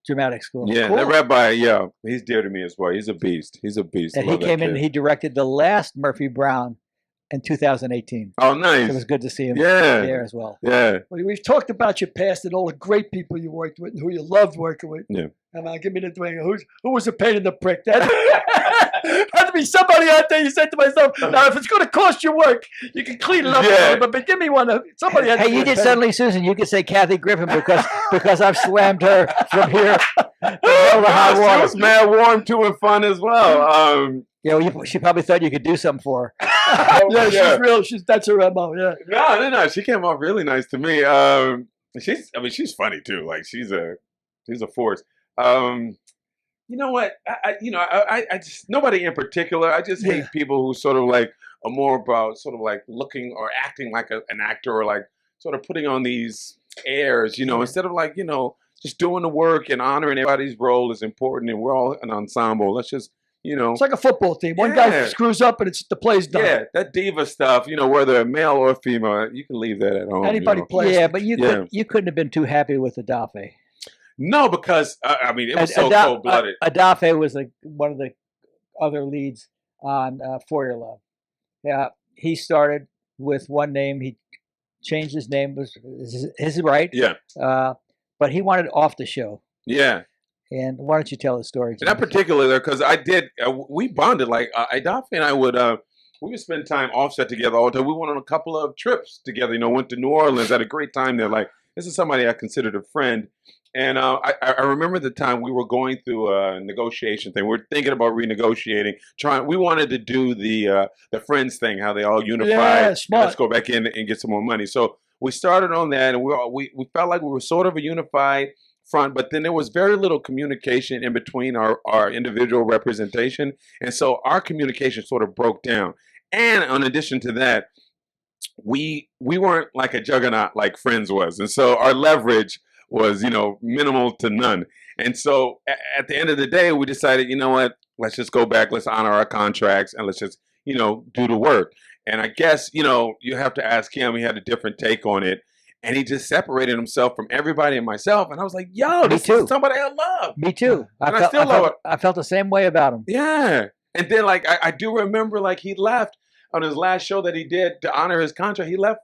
Dramatic School. Yeah, cool. That rabbi, he's dear to me as well. He's a beast. And he came in and he directed the last Murphy Brown in 2018. Oh, nice. So it was good to see him there as well. Yeah. Well, we've talked about your past and all the great people you worked with and who you loved working with. Yeah. Come on, give me the thing. Who was a pain in the prick? That had to be somebody out there. You said to myself, now if it's going to cost you work, you can clean it up. Yeah. But give me one. Somebody. Hey, you did Suddenly Susan. You could say Kathy Griffin because I've slammed her from here. She was mad warm too and fun as well. She probably thought you could do something for her. She's real. That's her MO. Yeah. No. She came off really nice to me. She's funny too. Like she's a force. You know what? I just nobody in particular. I just hate people who sort of like are more about sort of like looking or acting like an actor or like sort of putting on these airs. Instead of like just doing the work and honoring everybody's role is important, and we're all an ensemble. Let's just it's like a football team. One guy screws up and the play's done. Yeah, that diva stuff. Whether male or female, you can leave that at home. Anybody plays. Yeah, but you couldn't have been too happy with Adafe. No, because it was so cold-blooded. Adafe was one of the other leads on For Your Love. Yeah, he started with one name. He changed his name. Was his right? Yeah. But he wanted off the show. Yeah. And why don't you tell the story? Not particularly, because I did. We bonded. Like Adafe and I would we would spend time offset together all the time. We went on a couple of trips together. Went to New Orleans, had a great time there. Like, this is somebody I considered a friend. And I remember the time we were going through a negotiation thing. We were thinking about renegotiating. We wanted to do the Friends thing, how they all unified. Yeah, smart. Let's go back in and get some more money. So we started on that, and we felt like we were sort of a unified front, but then there was very little communication in between our individual representation. And so our communication sort of broke down. And in addition to that, we weren't like a juggernaut like Friends was. And so our leverage was, minimal to none. And so at the end of the day, we decided, you know what, let's just go back, let's honor our contracts, and let's just, do the work. And I guess, you have to ask him, he had a different take on it. And he just separated himself from everybody and myself. And I was like, yo, this is somebody I love. Me too. I felt the same way about him. Yeah. And then, like, I do remember, like, he left on his last show that he did to honor his contract. He left,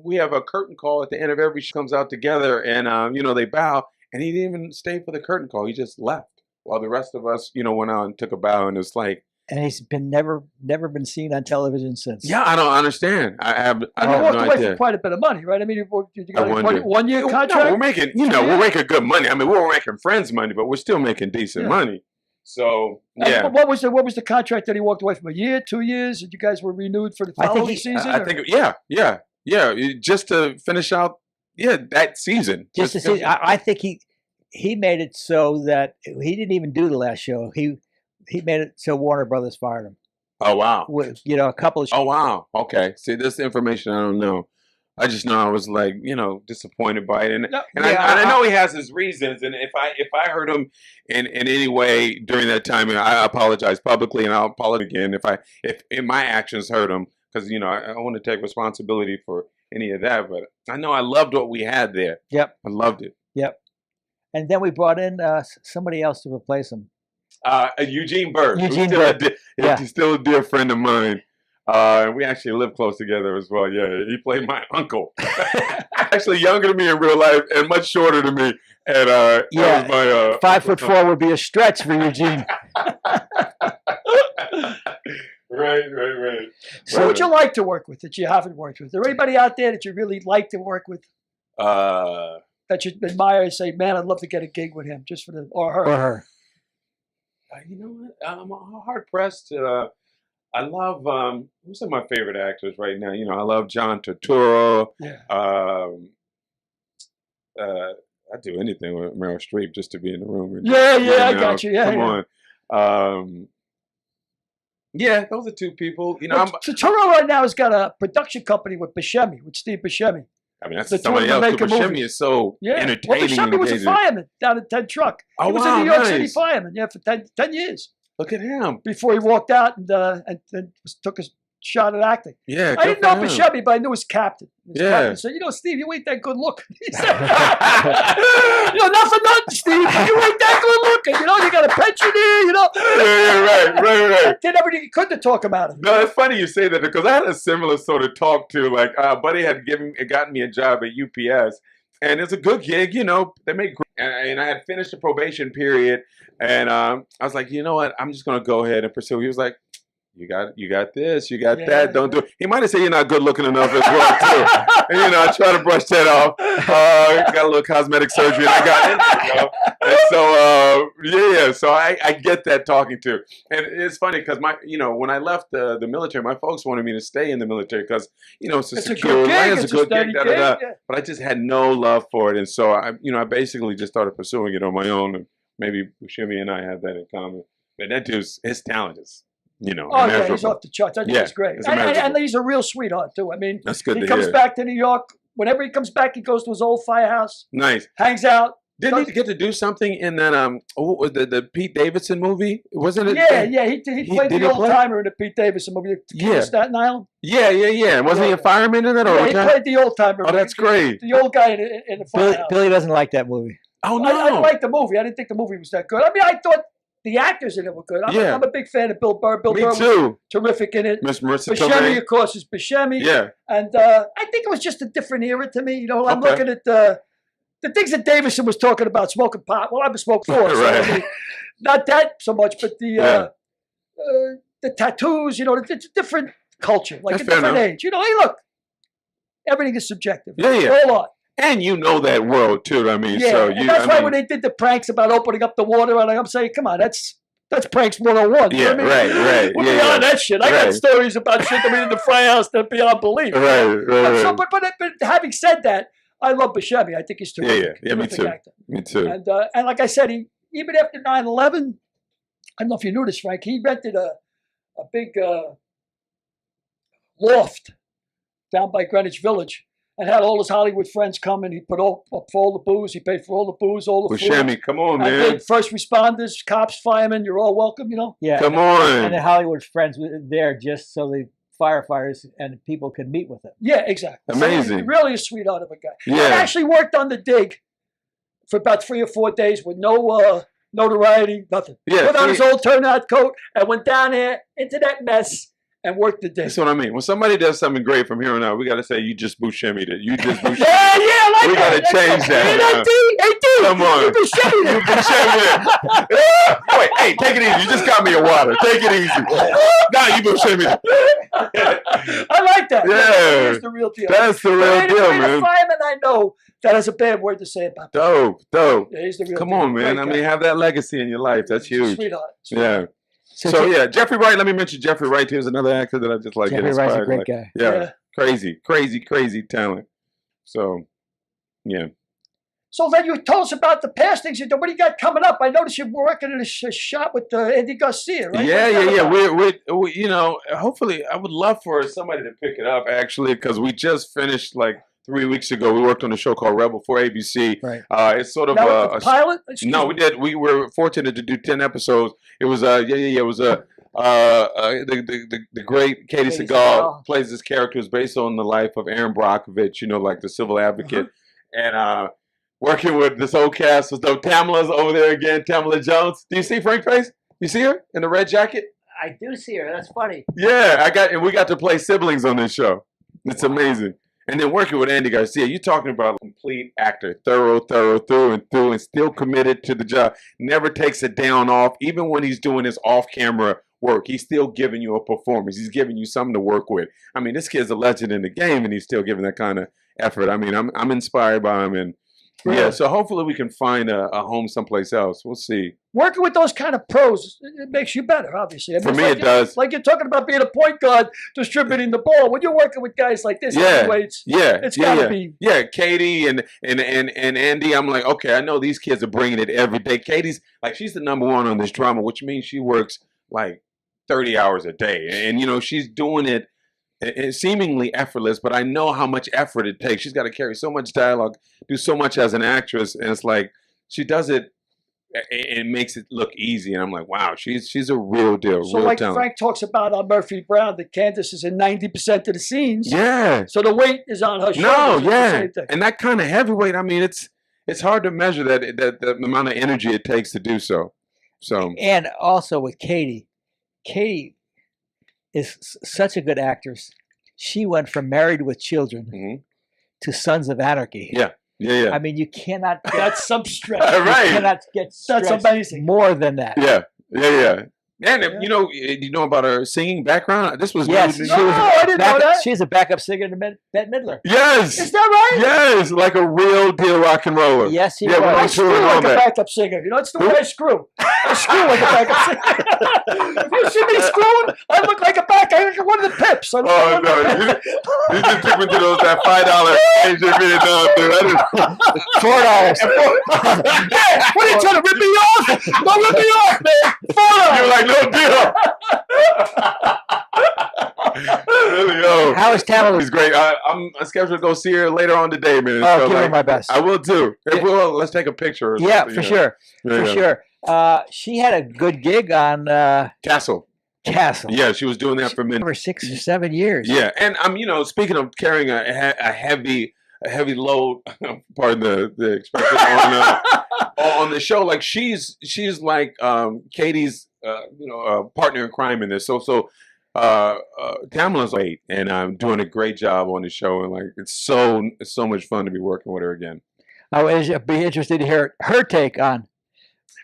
we have a curtain call at the end of every show, comes out together, and, they bow. And he didn't even stay for the curtain call. He just left while the rest of us, went out and took a bow. And it's like. And he's been never been seen on television since. Yeah, I don't understand. I have no idea. For quite a bit of money, right? I mean, you got a 1 year contract. No, we're making, we're making good money. I mean, we were making Friends money, but we're still making decent money. So yeah. And what was the contract that he walked away from? A year, 2 years, and you guys were renewed for the following season? I think just to finish out that season. Just to see, I think he made it so that he didn't even do the last show. He made it so Warner Brothers fired him. Oh, wow. With, a couple of shows. Oh, wow. Okay. See, this information I don't know. I just know I was like, disappointed by it. And I know he has his reasons. And if I hurt him in any way during that time, I apologize publicly, and I'll apologize again if my actions hurt him, because, I want to take responsibility for any of that. But I know I loved what we had there. Yep. I loved it. Yep. And then we brought in somebody else to replace him. Eugene Bird. He's still a dear friend of mine. We actually live close together as well. Yeah, he played my uncle. Actually younger than me in real life and much shorter than me. And that was my 5'4" would be a stretch for Eugene. Right. So, who would you like to work with that you haven't worked with? Is there anybody out there that you really like to work with? That you admire and say, man, I'd love to get a gig with him, just for or her. You know what? I'm hard pressed. I love who's some of my favorite actors right now. I love John Turturro. Yeah. I'd do anything with Meryl Streep just to be in the room. I got you. Yeah, come on. Yeah, those are two people. Turturro right now has got a production company with Steve Buscemi. I mean, that's somebody else. Buscemi is so entertaining. Well, Buscemi was a fireman down at 10 Truck. He was a New York City fireman, for 10 years. Look at him. Before he walked out and took a shot at acting. Yeah, I didn't know Buscemi, but I knew his captain. Captain said, Steve, you ain't that good looking. He said, not for nothing, Steve. You ain't that good looking. You got a pension here, Right. Did everything he could to talk about him. No, it's funny you say that, because I had a similar sort of talk to, like, buddy had gotten me a job at UPS. And it's a good gig, they make great, and I had finished the probation period, and I was like, you know what, I'm just going to go ahead and pursue. He was like, you got this, you got that, don't do it. He might have said you're not good looking enough as well, too. And, I try to brush that off. Got a little cosmetic surgery, and I got into it, And so, so I get that talking to. And it's funny, because when I left the military, my folks wanted me to stay in the military, because, it's a secure life, it's a good gig, But I just had no love for it. And so, I basically just started pursuing it on my own. And maybe Buscemi and I have that in common. But that dude's, his talent is, he's off the charts. I think he's great. And he's a real sweetheart, too. I mean, that's good. He comes back to New York. Whenever he comes back, he goes to his old firehouse. Nice. Hangs out. Didn't he get to do something in that the Pete Davidson movie? Wasn't it? Yeah. He played the old timer in the Pete Davidson movie. Staten Island. Yeah. Wasn't he a fireman in it? He played the old timer. Oh, that's great. The old guy in the firehouse. Billy doesn't like that movie. Oh no, I liked the movie. I didn't think the movie was that good. I mean, I thought the actors in it were good. I'm a big fan of Bill Burr. Bill Burr was terrific in it. Miss Marissa Buscemi, of course, is Buscemi. Yeah. And I think it was just a different era to me. I'm looking at the things that Davison was talking about, smoking pot. Well, I've been smoking before. Right. So not that so much, but the tattoos, it's a different culture, like That's a fair different enough. age. You know, hey, look, everything is subjective. Yeah. All art. And you know that world too. I mean, Yeah, so and that's why when they did the pranks about opening up the water, and I'm saying, come on, that's pranks 101. Yeah, you know what I mean? right. We're Yeah, beyond that shit. I got right. stories about shit that we did in the firehouse that beyond belief. Right. So, but having said that, I love Buscemi. I think he's terrific. Yeah, me terrific too. actor. Me too. And like I said, even after 9/11, I don't know if you knew this, Frank. He rented a big loft down by Greenwich Village and had all his Hollywood friends come, and he put up for all the booze. He paid for all the booze, all the food. Buscemi, come on, man. And first responders, cops, firemen, you're all welcome, you know? Yeah. Come on. And the Hollywood friends were there just so the firefighters and people could meet with him. Yeah, exactly. Amazing. So really a sweetheart of a guy. Yeah. I actually worked on the dig for about 3 or 4 days with no notoriety, nothing. Yeah, Put on his old turnout coat and went down there into that mess and worked the dig. That's what I mean. When somebody does something great from here on out, we got to say, you just Buscemi'd it. You just Buscemi'd Yeah, like We that. got to change that. Hey, D, Come on. you Buscemi'd it. Buscemi'd it. Wait, hey, take it easy. You just got me a water. Take it easy. Nah, you Buscemi'd it. I like that. Yeah. That's the real deal. That's the real Ain't deal, a man. fireman I know that has a bad word to say about that. Dope. Yeah, he's the real Come deal. on, man. Great I guy. mean, have that legacy in your life. That's He's a huge. Sweetheart. Yeah. So yeah, Jeffrey Wright. Let me mention Jeffrey Wright. He was another actor that I just like. Jeffrey Wright's a great guy. Yeah, crazy talent. So, yeah. So then you told us about the past things you do. What do you got coming up? I noticed you're working in a shot with Andy Garcia, right? Yeah. We you know, hopefully, I would love for somebody to pick it up actually, because we just finished like 3 weeks ago. We worked on a show called Rebel for ABC. Right. It's sort of Now, a pilot. Excuse No, me. we did. We were fortunate to do 10 episodes. It was It was the great Katie Seagal plays this character who's based on the life of Aaron Brockovich, you know, like the civil advocate, and working with this whole cast was dope. Tamala's over there again. Tamala Jones. Do you see Frank Face? You see her in the red jacket? I do see her. That's funny. Yeah, we got to play siblings on this show. It's amazing. And then working with Andy Garcia, you're talking about a complete actor, thorough through and through, and still committed to the job. Never takes a down off, even when he's doing his off-camera work. He's still giving you a performance. He's giving you something to work with. I mean, this kid's a legend in the game, and he's still giving that kind of effort. I mean, I'm inspired by him, and yeah. So hopefully we can find a home someplace else. We'll see. Working with those kind of pros, it makes you better, obviously. I mean, For me, it does. Like you're talking about being a point guard, distributing the ball. When you're working with guys like this, it's got to be. Yeah, Katie and Andy, I'm like, okay, I know these kids are bringing it every day. Katie's like, she's the #1 on this drama, which means she works like 30 hours a day. And, you know, she's doing it seemingly effortless, but I know how much effort it takes. She's got to carry so much dialogue, do so much as an actress, and it's like she does it. It makes it look easy, and I'm like, wow, she's a real deal. So real like talent. Frank talks about on Murphy Brown, that Candace is in 90% of the scenes. Yeah. So the weight is on her shoulders. No, It's the yeah, same thing. and that kind of heavyweight. I mean, it's hard to measure that the amount of energy it takes to do so. So and also with Katie is such a good actress. She went from Married with Children to Sons of Anarchy. Yeah. I mean, you cannot. That's some stretch. Right. You cannot get That's amazing. more than that. Yeah. And you know about her singing background. This was yes. news. I didn't know that. She's a backup singer to Bette Midler. Yes. Is that right? Yes, like a real deal rock and roller. Yes, he yeah, was. I I'm screw sure like a that. backup singer. You know, it's the way I screw. I screw like a backup singer. If you see me screwing, I look like a back. I look like one of the pips. I look like one of the no, you just took me to that $5 Asian Vietnam, dude. That is $4. Hey, what are you trying to rip me off? Don't rip me off, man. $4. You're like, no deal. Really, yo. How is Tamala? He's great. I'm scheduled to go see her later on today, man. Oh, so, give her my best. I will too. If we'll, let's take a picture. Or Yeah, something, for you know. sure. Yeah, For yeah. sure. She had a good gig on Castle. Yeah, she was doing that for minutes. Over 6 or 7 years. Yeah, and I'm, speaking of carrying a heavy load, pardon the expression, on the show. Like she's like Katie's partner in crime in this. So Tamala's great, and I'm doing a great job on the show, and like it's so much fun to be working with her again. I would be interested to hear her take on.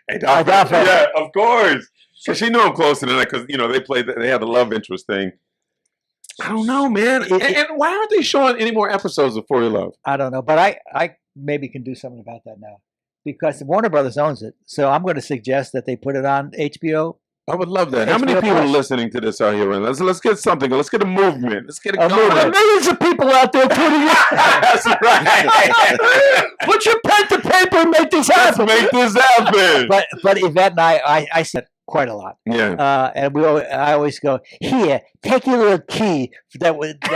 Hey, yeah, of course. Cause she knew I'm closer than that, because they had the love interest thing. I don't know, man. And why aren't they showing any more episodes of For Your Love? I don't know, but I maybe can do something about that now because Warner Brothers owns it. So I'm going to suggest that they put it on HBO. I would love that. How many people are listening to this out here? Let's get something. Let's get a movement. Let's get it going. There are millions of people out there tuning in. That's right. Put your pen to paper and make this happen. Let's make this happen. But Yvette and I said quite a lot. Yeah. And I always go, here, take your little key that was to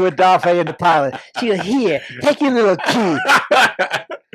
Adolphe in the pilot. She goes, here, take your little key.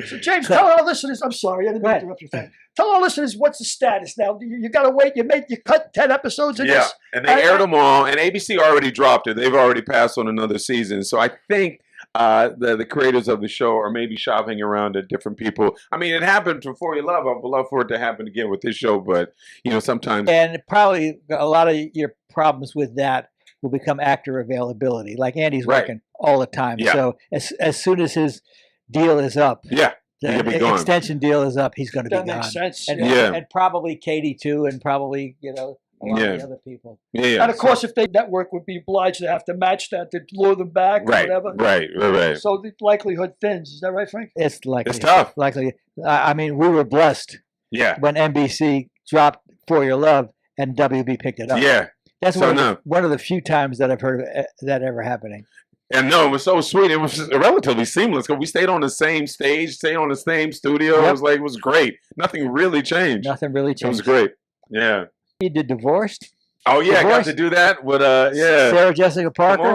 So James, tell our listeners. I'm sorry, I didn't mean to interrupt your thing. Tell our listeners what's the status now. You got to wait. You cut 10 episodes of this. And they aired them all, and ABC already dropped it. They've already passed on another season. So I think the creators of the show are maybe shopping around at different people. I mean, it happened For Your Love. I would love for it to happen again with this show, but sometimes. And probably a lot of your problems with that will become actor availability. Like Andy's working all the time. Yeah. So as soon as his deal is up. Yeah. The extension deal is up. He's going to be gone. That makes sense. And probably Katie too, and probably a lot of the other people. Yeah. And of course, if the network would be obliged to have to match that to lure them back or whatever. Right. So the likelihood thins. Is that right, Frank? It's likely. It's tough. Likely. I mean, we were blessed. Yeah. When NBC dropped For Your Love and WB picked it up. Yeah. That's one of the few times that I've heard of that ever happening. And no, it was so sweet. It was relatively seamless because we stayed on the same stage, stayed on the same studio. Yep. It was great. Nothing really changed. It was great. Yeah. You did Divorced? Oh yeah, I got to do that with Sarah Jessica Parker. Come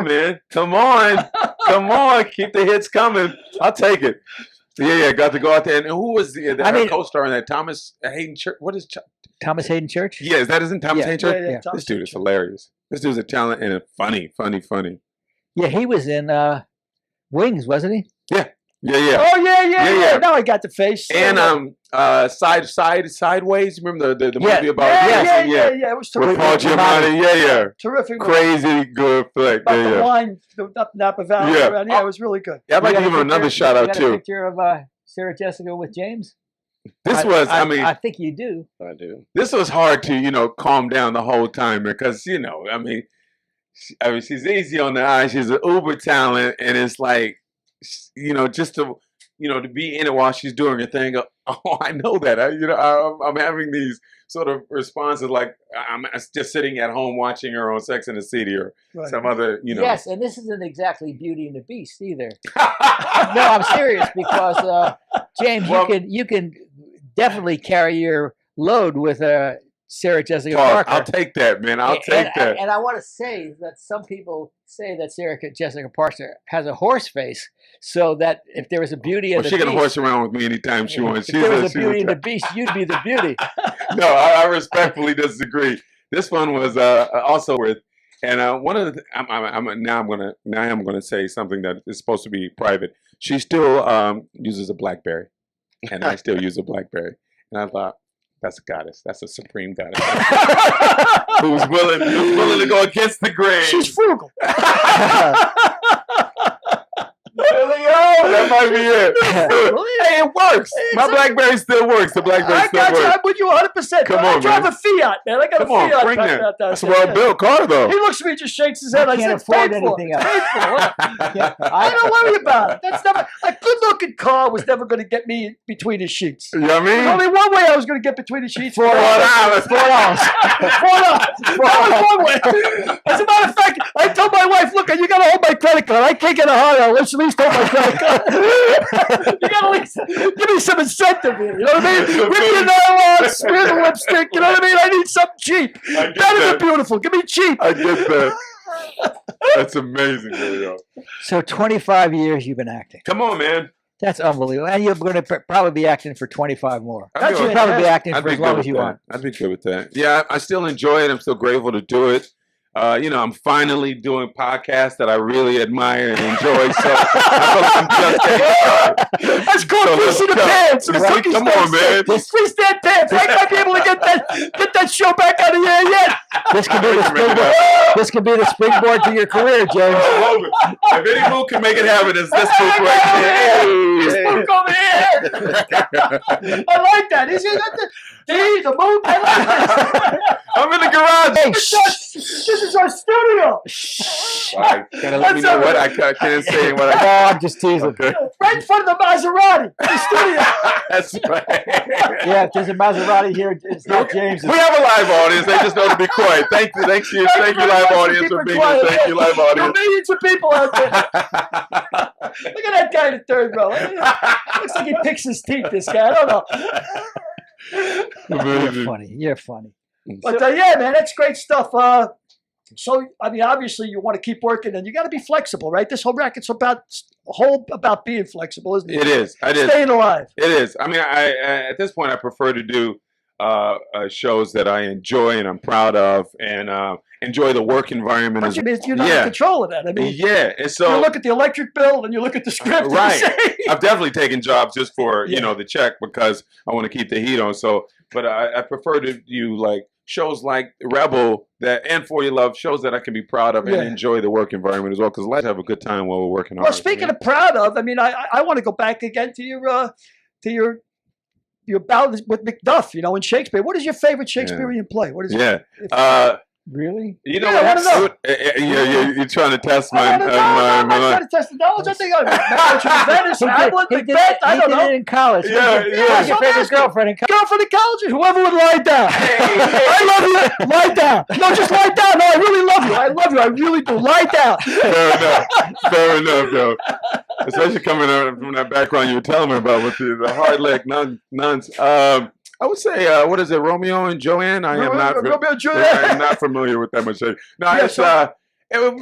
on, man. Come on. Keep the hits coming. I'll take it. Yeah, got to go out there. And who was the co-star in that? Thomas Hayden Church. What is Thomas Hayden Church? Yeah, is that isn't Thomas Hayden Church? Yeah. This dude is hilarious. This dude's a talent and a funny. Yeah, he was in Wings, wasn't he? Yeah. Oh yeah. Now I got the face. And Sideways. Remember the movie about yeah. It was terrific. With Paul Giamatti. Yeah. Terrific. Crazy good flick. About the line, up Napa Valley. Yeah, it was really good. Yeah, I'd like to give him another shout out too. A picture of Sarah Jessica with James. I think you do. I do. This was hard to calm down the whole time because she's easy on the eye. She's an uber talent, and it's like, just to be in it while she's doing her thing. Oh, I know that. I'm having these sort of responses like I'm just sitting at home watching her on Sex and the City or some other, Yes, and this isn't exactly Beauty and the Beast either. No, I'm serious because James, you can definitely carry your load with Sarah Jessica Parker. I'll take that, man. I'll take that. And I want to say that some people say that Sarah Jessica Parker has a horse face, so that if there was a Beauty and the Beast, she can horse around with me anytime she wants. If there was a Beauty and the Beast, you'd be the Beauty. No, I respectfully disagree. This one was also with, and one of the I'm gonna say something that is supposed to be private. She still uses a BlackBerry, and I still use a BlackBerry, and I thought, that's a goddess. That's a supreme goddess who's willing to go against the grain. She's frugal. That might be it. Hey, it works. My BlackBerry still works. The BlackBerry still works. I'm with you 100%. Come on, I drive a Fiat, man. I got a Fiat. Bring that. That's a well-built car, though. He looks at me, just shakes his head. I said, afford anything else. I don't worry about it. That's never a good-looking car was never going to get me between the sheets. You know what I mean? There's only one way I was going to get between the sheets. $4. $4. That was one way. As a matter of fact, I told my wife, look, you got to hold my credit card. I can't get a hard on. Let's at least hold my credit card. You got to at least give me some incentive here. You know what I mean? Rip your nail on, smear the lipstick. You know what I mean? I need something cheap. Better than beautiful. Give me cheap. I get that. That's amazing. There we go. So 25 years you've been acting. Come on, man. That's unbelievable. And you're going to probably be acting for 25 more. You'll probably be acting for as long as you want. I'd be good with that. Yeah, I still enjoy it. I'm still grateful to do it. I'm finally doing podcasts that I really admire and enjoy. So I feel like I'm just getting started. Let's go piece in the pants. Right? Come on, man. Squeeze that pants. I might be able to get that show back out of here yet. This can be the springboard. This can be the springboard to your career, James. If any move can make it happen, it's this move right here. This move over here. I like that. The moon. I'm in the garage. Hey, This is our studio. Right. Gotta let me know what I can't say. What No, I I'm just teasing. okay. Right in front of the Maserati. The studio. That's right. Yeah, if there's a Maserati here, it's not James. We have a live audience. They just know to be quiet. Thank you, live audience, for being here. Thank you, live There are audience. millions of people out there. Look at that guy in the third row. Looks like he picks his teeth, this guy. I don't know. You're funny. You're funny. But yeah, man, that's great stuff. So, I mean, obviously you want to keep working and you got to be flexible, right? This whole racket's about being flexible, isn't it? It is. Staying alive. It is. I mean, I at this point, I prefer to do shows that I enjoy and I'm proud of and enjoy the work environment. But you're not in control of that. I mean, and so you look at the electric bill and you look at the script. right. And I've definitely taken jobs just for, the check because I want to keep the heat on. So, but I prefer to do like shows like Rebel and For Your Love, shows that I can be proud of and enjoy the work environment as well. Because let's have a good time while we're working hard. Well, speaking of proud of, I mean, I want to go back again to your bout with Macduff, in Shakespeare. What is your favorite Shakespearean play? What is it? Really? You know I what? You're trying to test my. I'm not trying to test the knowledge. I think Venice, Hamlet, Macbeth. I don't know. He did it in college. Who's your favorite girlfriend in college? Girlfriend in college? Whoever would lie down. I love you. Lie down. No, just lie down. No, I really love you. I love you. I really do. Lie down. Fair enough, though. Especially coming out from that background you were telling me about with the hard leg nuns. I would say, what is it, Romeo and Joanne? Romeo and Juliet. I'm not familiar with that much. No, it's it would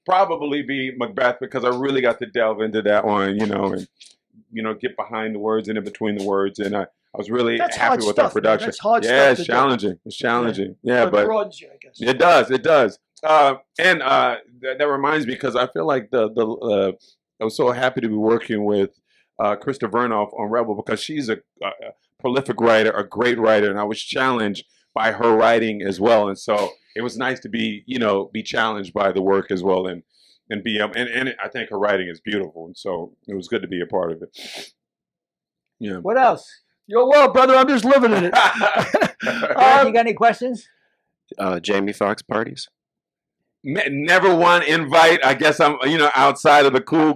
probably be Macbeth because I really got to delve into that one, and get behind the words and in between the words, and I was really happy with that production. That's hard stuff. Yeah, it's challenging. It's challenging. Yeah, but it broadens you, I guess. It does. And that reminds me because I feel like I was so happy to be working with Krista Vernoff on Rebel because she's a prolific writer, a great writer, and I was challenged by her writing as well. And so it was nice to be challenged by the work as well, and be and I think her writing is beautiful, and so it was good to be a part of it. Yeah. What else? You're well, brother. I'm just living in it. You got any questions? Jamie Foxx parties. Never one invite. I guess I'm outside of the cool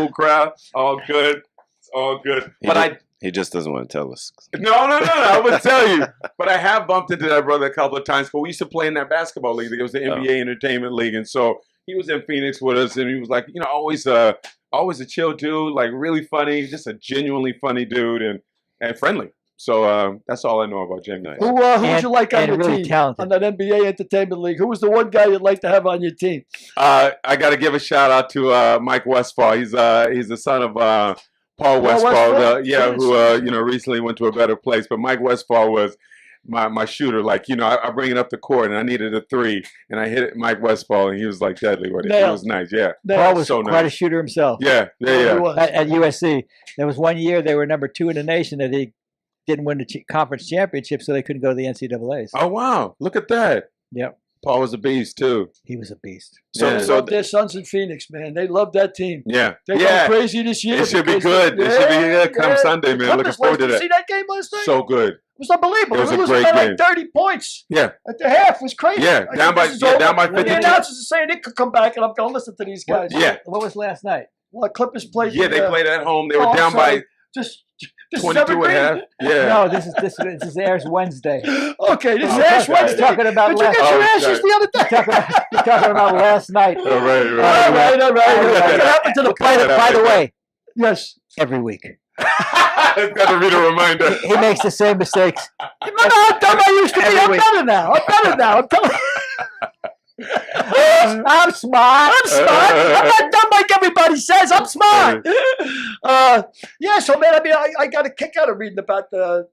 crowd. All good. It's all good. He just doesn't want to tell us. No. I would tell you. But I have bumped into that brother a couple of times. But we used to play in that basketball league. It was the NBA Entertainment League. And so he was in Phoenix with us. And he was like, always a chill dude, like really funny, just a genuinely funny dude and friendly. So that's all I know about Jamie. Who would you like on your really team? Talented. On that NBA Entertainment League? Who was the one guy you'd like to have on your team? I got to give a shout out to Mike Westfall. He's the son of Paul Westfall, who recently went to a better place. But Mike Westfall was my shooter. Like, I bring it up the court, and I needed a three, and I hit it Mike Westfall, and he was like deadly with it. It was nice, yeah. Paul was so quite nice. a shooter himself. Yeah. At USC, there was one year they were number 2 in the nation that they didn't win the conference championship, so they couldn't go to the NCAAs. Oh wow! Look at that. Yep. Paul was a beast too. He was a beast. So their sons in Phoenix, man. They love that team. Yeah. They're going crazy this year. It should be good. It should be good come Sunday, man. Looking forward to that. Did you see that game last night? So good. It was unbelievable. It was a losing great by game. like 30 points. Yeah. At the half. It was crazy. Yeah. Down by 50. The announcers are saying they could come back, and I'm going to listen to these guys. What was last night? Well, Clippers played. Yeah, they played at home. They were down by just 22 and a half. Yeah. No, this airs Wednesday. Okay, this is Ash Wednesday. Talking about Did you get your ashes the other day? You're talking about last night. All right. What happened to the By the way, yes, every week. I've got to read a reminder. He makes the same mistakes. Remember how dumb I used to be? I'm better now. I'm telling you. I'm smart. I'm not dumb like everybody says. I'm smart. So man, I mean, I got a kick out of reading about the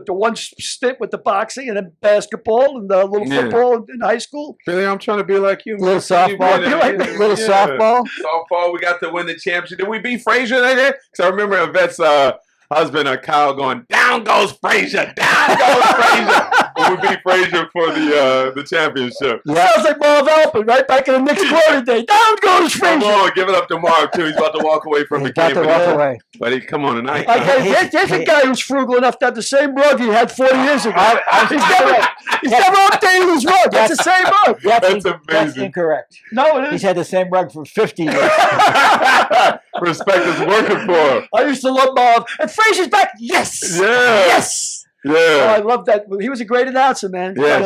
one stint with the boxing and then basketball and the little football in high school. Billy, I'm trying to be like you. Little softball. Softball. Softball. We got to win the championship. Did we beat Frazier that year? Because I remember Yvette's husband, Kyle, going, "Down goes Frazier. Down goes Frazier." We we beat Frazier for the championship. Sounds like Marv Alpin, right back in the Knicks glory day. Down goes Come Frazier. on, give it up to Marv too. He's about to walk away from the game. But he, come on tonight. There's a guy who's frugal enough to have the same rug he had 40 years ago. He's never updated his rug. That's the same rug. That's amazing. That's incorrect. No, it is. He's had the same rug for 50 years. Respect is working for him. I used to love Marv. And Frazier's back. Yes. Yeah. Yes. Yeah. Oh, I love that. He was a great announcer, man. Yeah,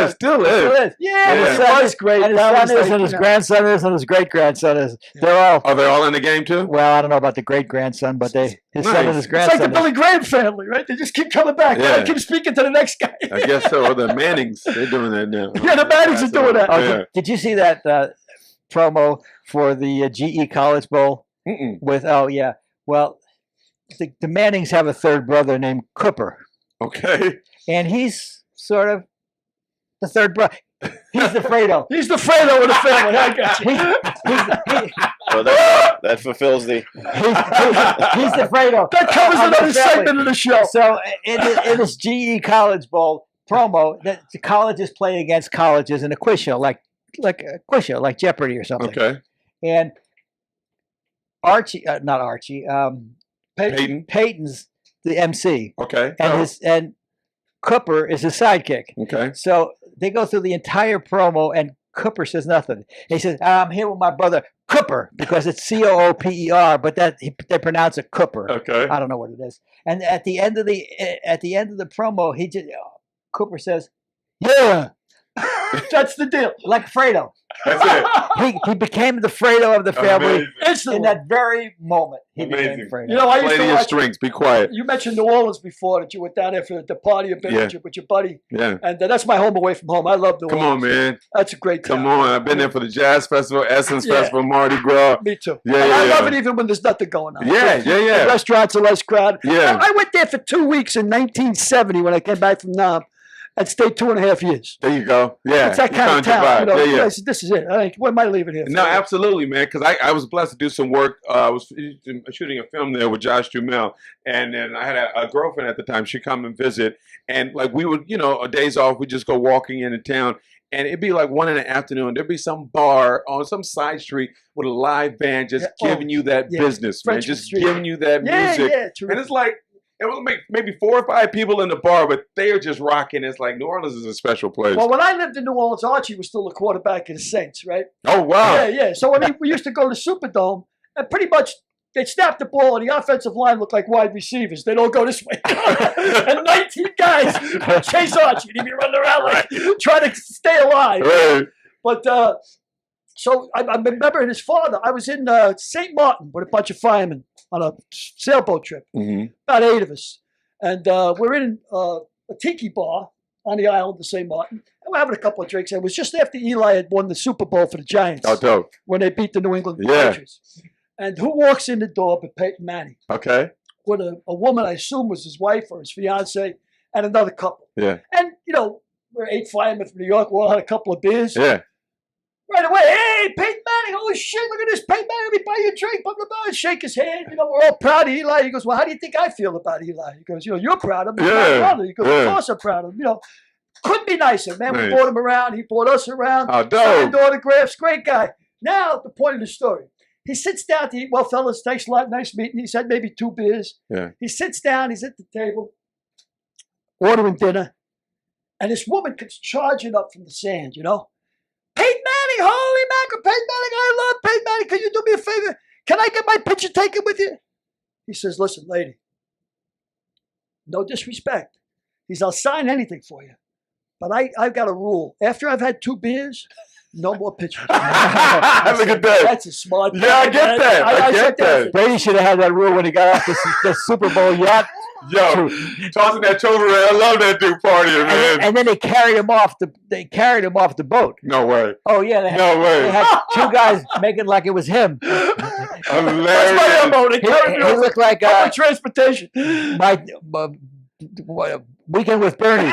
still is. Yeah, his it son was great. And his son is, and his grandson is, and his great-grandson is. They're all. Are they all in the game too? Well, I don't know about the great-grandson, but his son and his It's grandson. like the Billy Graham family, right? They just keep coming back. Yeah. They keep speaking to the next guy. I guess so. Or the Mannings, they're doing that now. Yeah, the Mannings are doing that. Oh, Yeah. did you see that promo for the GE College Bowl? Mm-mm. Well, the Mannings have a third brother named Cooper, Okay. and he's sort of the third brother. He's the Fredo. He's the Fredo of the family. I got you. So that fulfills the. He's the Fredo. That covers of the another family. segment of the show. So in this GE College Bowl promo, that the colleges play against colleges in a quiz show, like a quiz show, like Jeopardy or something. Okay. And not Archie, Peyton. Peyton's the MC, Okay. and Cooper is his sidekick. Okay. So they go through the entire promo, and Cooper says nothing. He says, "I'm here with my brother Cooper," because it's Cooper, but they pronounce it Cooper. Okay. I don't know what it is. And at the end of the promo, Cooper says, "Yeah." That's the deal. Like Fredo. That's it. He became the Fredo of the family. Amazing. In Instantly. that very moment, he Amazing. became Fredo. You know, I used Play to to your watch. strengths. Be quiet. You mentioned New Orleans before, that you went down there for the party a bit with your buddy. Yeah. And that's my home away from home. I love New Come Orleans. on, man. That's a great time. Come on. I've been there for the Jazz Festival, Essence Yeah. Festival, Mardi Gras. Me too. Yeah, And yeah, I love yeah. it even when there's nothing going on. Yeah. The restaurants are less crowded. Yeah. I went there for 2 weeks in 1970 when I came back from Nam and stayed 2.5 years. There you go. Yeah. It's that You kind of found your town. You vibe. know, Yeah. I said, this is it. What am I leaving here for? No, absolutely, man. Because I was blessed to do some work. I was shooting a film there with Josh Duhamel, and then I had a girlfriend at the time. She'd come and visit, and like we would, days off, we just go walking into town, and it'd be like 1 in the afternoon. There'd be some bar on some side street with a live band just giving you that business, man, Frenchman just Street. giving you that music, true. and it's like. It was maybe 4 or 5 people in the bar, but they are just rocking. It's like New Orleans is a special place. Well, when I lived in New Orleans, Archie was still the quarterback of the Saints, right? Oh, wow. Yeah. So, we used to go to Superdome, and pretty much they'd snap the ball, and the offensive line looked like wide receivers. They'd all go this way. And 19 guys chase Archie, and he'd be running around like trying to stay alive. Right. But so I remember his father. I was in St. Martin with a bunch of firemen on a sailboat trip, about 8 of us. And we're in a tiki bar on the island of St. Martin. And we're having a couple of drinks. And it was just after Eli had won the Super Bowl for the Giants. Oh, dope. When they beat the New England Yeah. Patriots. And who walks in the door but Peyton Manning? Okay. With a woman I assume was his wife or his fiance, and another couple. Yeah. And, we're 8 firemen from New York. We all had a couple of beers. Yeah. Right away, hey, Peyton Manning, holy shit, look at this, Peyton Manning, let me buy you a drink, blah, blah, blah, shake his hand, we're all proud of Eli. He goes, well, how do you think I feel about Eli? He goes, you're proud of him, Yeah, my brother. He goes, yeah. of course I'm proud of him, couldn't be nicer, man. Nice. We brought him around, he brought us around, Oh, dope. signed autographs, great guy. Now, the point of the story, he sits down to eat, well, fellas, thanks a lot, nice meeting. He's had maybe 2 beers. Yeah. He sits down, he's at the table, ordering dinner, and this woman comes charging up from the sand, Peyton Manning, holy mackerel, Peyton Manning, I love Peyton Manning. Can you do me a favor? Can I get my picture taken with you? He says, listen, lady, no disrespect. He says, I'll sign anything for you. But I've got a rule. After I've had 2 beers, no more pictures. Look at that. That's a smart Yeah, I get that. I get that. Brady should have had that rule when he got off the Super Bowl yacht. Yo, tossing that shoulder around. I love that dude partying, man. And then they carried him off the boat. No way. Oh yeah, they No had 2 guys making like it was him. That's my Hilarious. elbow. They carried me He off looked like public transportation. my Weekend with Bernie.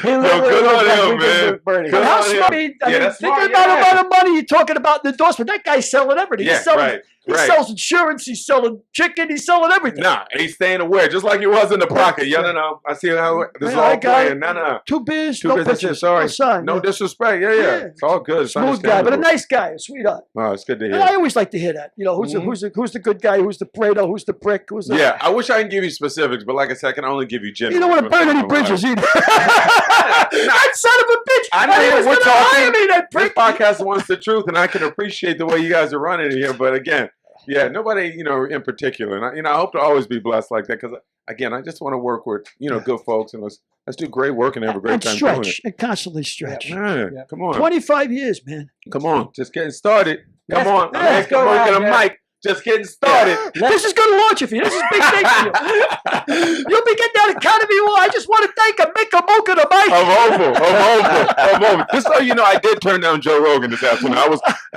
Good on him, man. But how smart? I mean, Yeah, that's think smart, about the yeah. amount of money you're talking about in the endorsement. That guy's selling everything. Yeah, He's selling right. He Right. sells insurance. He's selling chicken. He's selling everything. Nah, he's staying aware, just like he was in the pocket. Yeah, no. I see how this is Yeah, I all got playing. it. No. Two beers, Two no business, pictures, sorry. no sign. No yeah. disrespect. Yeah. Yeah. It's all good. It's Smooth guy, but a understandable. nice guy, a sweetheart. Oh, it's good to And hear. I always like to hear that. You know, who's the good guy? Who's the Pareto? Who's the prick? Who's the Yeah, I wish I could give you specifics, but like I said, I can only give you general. You don't want to burn any bridges either. That son of a bitch! I know he was we're gonna talking. hire me, that This prick. podcast wants the truth, and I can appreciate the way you guys are running it here. But again, yeah, nobody, in particular. And I hope to always be blessed like that because, again, I just want to work with, good folks, and let's do great work and have a great And time doing stretch, it. and constantly stretch. Man, come on. 25 years, man. Come on. Just getting started. Come Let's- on. let's I'm go working out a there. mic. Just getting started. This is going to launch you for you. This is a big thing for you. You'll be getting that Academy Award. I just want to thank Mick Amuka to Mike. I'm hopeful. Just so you know, I did turn down Joe Rogan this afternoon.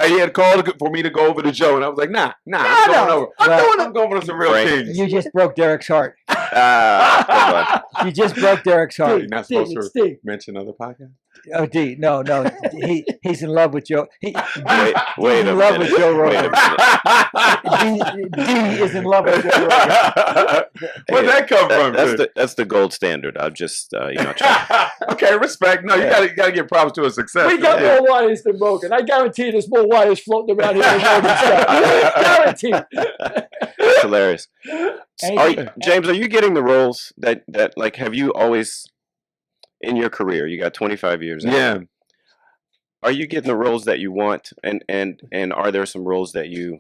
He had called for me to go over to Joe, and I was like, nah, I'm going over. I'm going for some real Right. things. You just broke Derek's heart. Come on. You just broke Derek's heart. You're not Steve, supposed to Steve. mention other podcasts. Oh, D, no. He's in love with Joe. Wait He's a in love with minute. Joe Wait a Rogan. minute. D is in love with Joe Rogan. Where'd that come from? That's the gold standard. I'm just trying. Okay, respect. No, you gotta give props to a success. We got more wires than Rogan. I guarantee there's more wires floating around here than Rogan stuff. Guarantee. It's hilarious. James, are you getting the roles that like have you always in your career? You got 25 years. Yeah. Are you getting the roles that you want, and are there some roles that you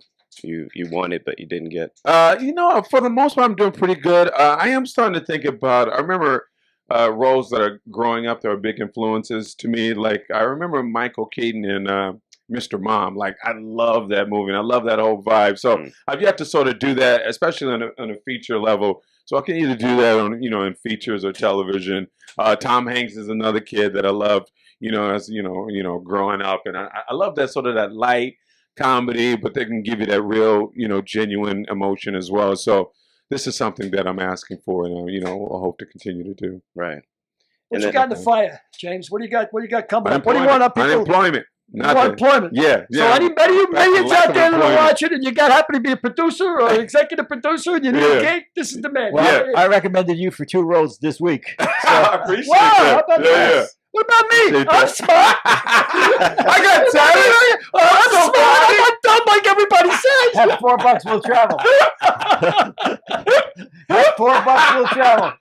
wanted but you didn't get? For the most part, I'm doing pretty good. I am starting to think about. I remember roles that are growing up that are big influences to me. Like I remember Michael Keaton in Mr. Mom. Like I love that movie, and I love that whole vibe. So I've yet to sort of do that, especially on a feature level. So I can either do that on in features or television. Tom Hanks is another kid that I loved. As growing up, and I love that sort of that light comedy, but they can give you that real, genuine emotion as well. So this is something that I'm asking for, and I hope to continue to do. Right. What you got in the fire, James? What do you got? What do you got coming up? What do you want up people? Unemployment. You want employment. Yeah. So any of you millions lack out of there that are employment. watching and you happen to be a producer or an executive producer and you need a gig, this is the man. Well, I recommended you for 2 roles this week. I appreciate Wow, that. how about that? What about me? Appreciate I'm that. smart. I got talent. I'm smart. I'm not dumb like everybody says. Have $4 will travel. Have $4 will travel.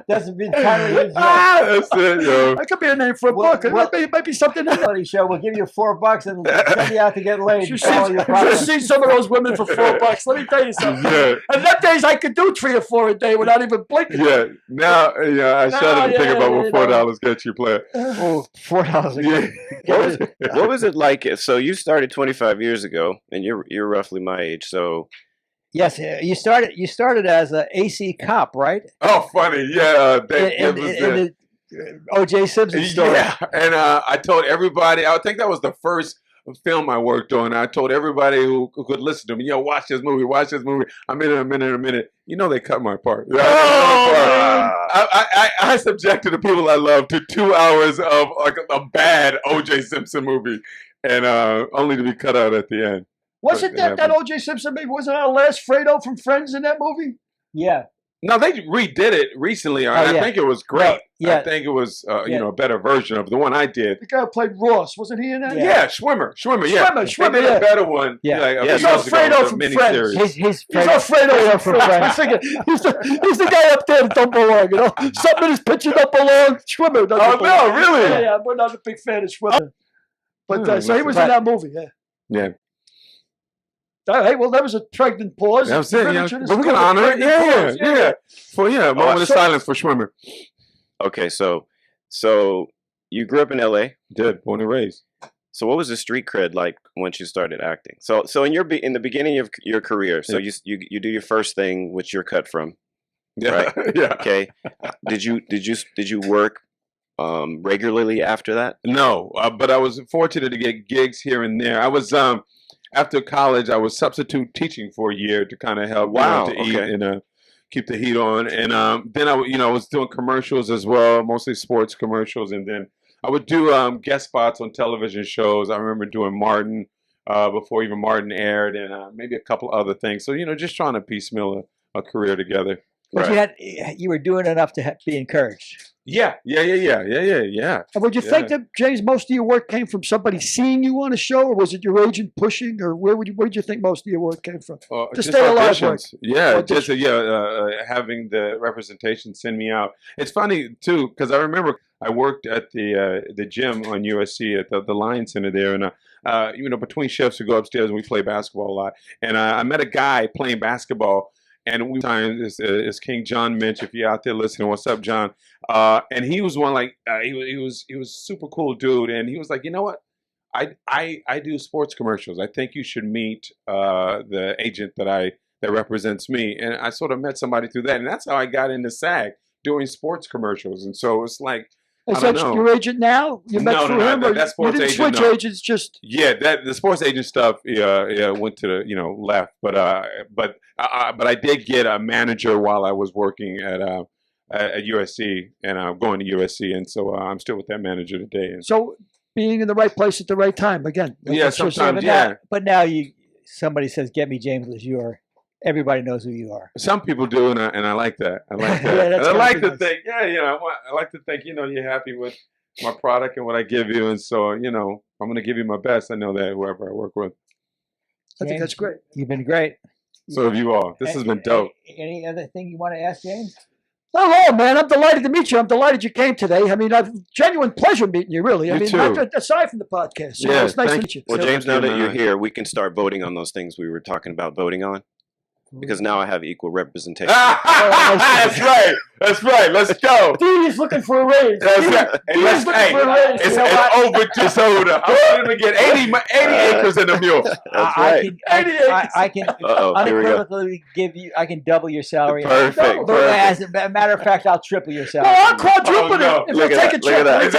Doesn't be kind of That's it, yo. That could be a name for a book. It might be something in there. show. We'll give you $4 and send you out to get laid. You Follow your should process. see some of those women for $4. Let me tell you something. Yeah. And that days I could do 3 or 4 a day without even blinking. Yeah. Now, I shudder to think about what $4 gets you, player. Oh, $4 a Yeah. What was it like? So you started 25 years ago, and you're roughly my age. So Yes, you started as an AC cop, right? Oh, funny. Yeah. In the O.J. Simpson story. Yeah. And I told everybody, I think that was the first film I worked on. I told everybody who could listen to me, watch this movie. I'm in it a minute. They cut my part. I subjected the people I love to 2 hours of like a bad O.J. Simpson movie, and only to be cut out at the end. Wasn't that O.J. Simpson movie? Wasn't our last Fredo from Friends in that movie? Yeah. No, they redid it recently. I think it was great. Yeah. I think it was a better version of the one I did. The guy who played Ross, wasn't he in that? Yeah, Schwimmer. Yeah, Schwimmer, they did yeah. a better one. Yeah. Like, a Yes. few years He's ago, Alfredo the from miniseries. Friends. He's He's Alfredo from Friends. He's the guy up there that don't belong, Something in his picture don't belong. Schwimmer doesn't Oh, belong. no, really? Yeah, we're not a big fan of Schwimmer. But so he was in that movie, yeah. Yeah. All right, well, that was a pregnant pause. That was it. Literature is But we can called a honor it. pregnant pause. Yeah. A moment of silence for Schwimmer. okay, so you grew up in L.A. Did, born and raised. So what was the street cred like once you started acting? So in the beginning of your career, so you do your first thing, which you're cut from. Yeah. Right. Yeah. Okay. Did you work regularly after that? No, but I was fortunate to get gigs here and there. I was after college, I was substitute teaching for a year to kind of help to eat and keep the heat on. And then I was doing commercials as well, mostly sports commercials. And then I would do guest spots on television shows. I remember doing Martin before even Martin aired, and maybe a couple other things. So just trying to piecemeal a career together. But you were doing enough to be encouraged. Yeah. And would you think that, James, most of your work came from somebody seeing you on a show, or was it your agent pushing, or where did you think most of your work came from? To stay alive work. Yeah, having the representation send me out. It's funny too, because I remember I worked at the gym on USC at the Lion Center there, and between shifts we go upstairs and we play basketball a lot. And I met a guy playing basketball. And is King John Minch, if you're out there listening, what's up, John? And he was one he was super cool dude, and he was like, you know what? I do sports commercials. I think you should meet the agent that represents me. And I sort of met somebody through that, and that's how I got into SAG, doing sports commercials. And so it's like, is that your agent now? You met through him, or that sports you didn't agent, switch agents? Just the sports agent stuff. Went to the left, but I did get a manager while I was working at USC, and I'm going to USC, and so I'm still with that manager today. And so being in the right place at the right time again. Yeah, sometimes. But now somebody says, "Get me James Lesure." Everybody knows who you are. Some people do, and I like that. I like that. And I like to think, I like to think, you're happy with my product and what I give you, and so, I'm going to give you my best. I know that whoever I work with. I think that's great. You've been great. So have you all. This has been dope. Any other thing you want to ask, James? Hello, man. I'm delighted to meet you. I'm delighted you came today. I mean, I've genuine pleasure meeting you, really. Aside from the podcast. So it's nice to meet you. Well, James, now that you're here, we can start voting on those things we were talking about voting on. Because now I have equal representation. That's right. Let's go. Dee's looking for a raise. That's right. Dee's looking for a raise. It's over to soda. I want him to get 80 acres in the mule. That's right. I can unequivocally give you. I can double your salary. Perfect. As a matter of fact, I'll triple your salary. Well, I'll quadruple it. If you take a check, Let's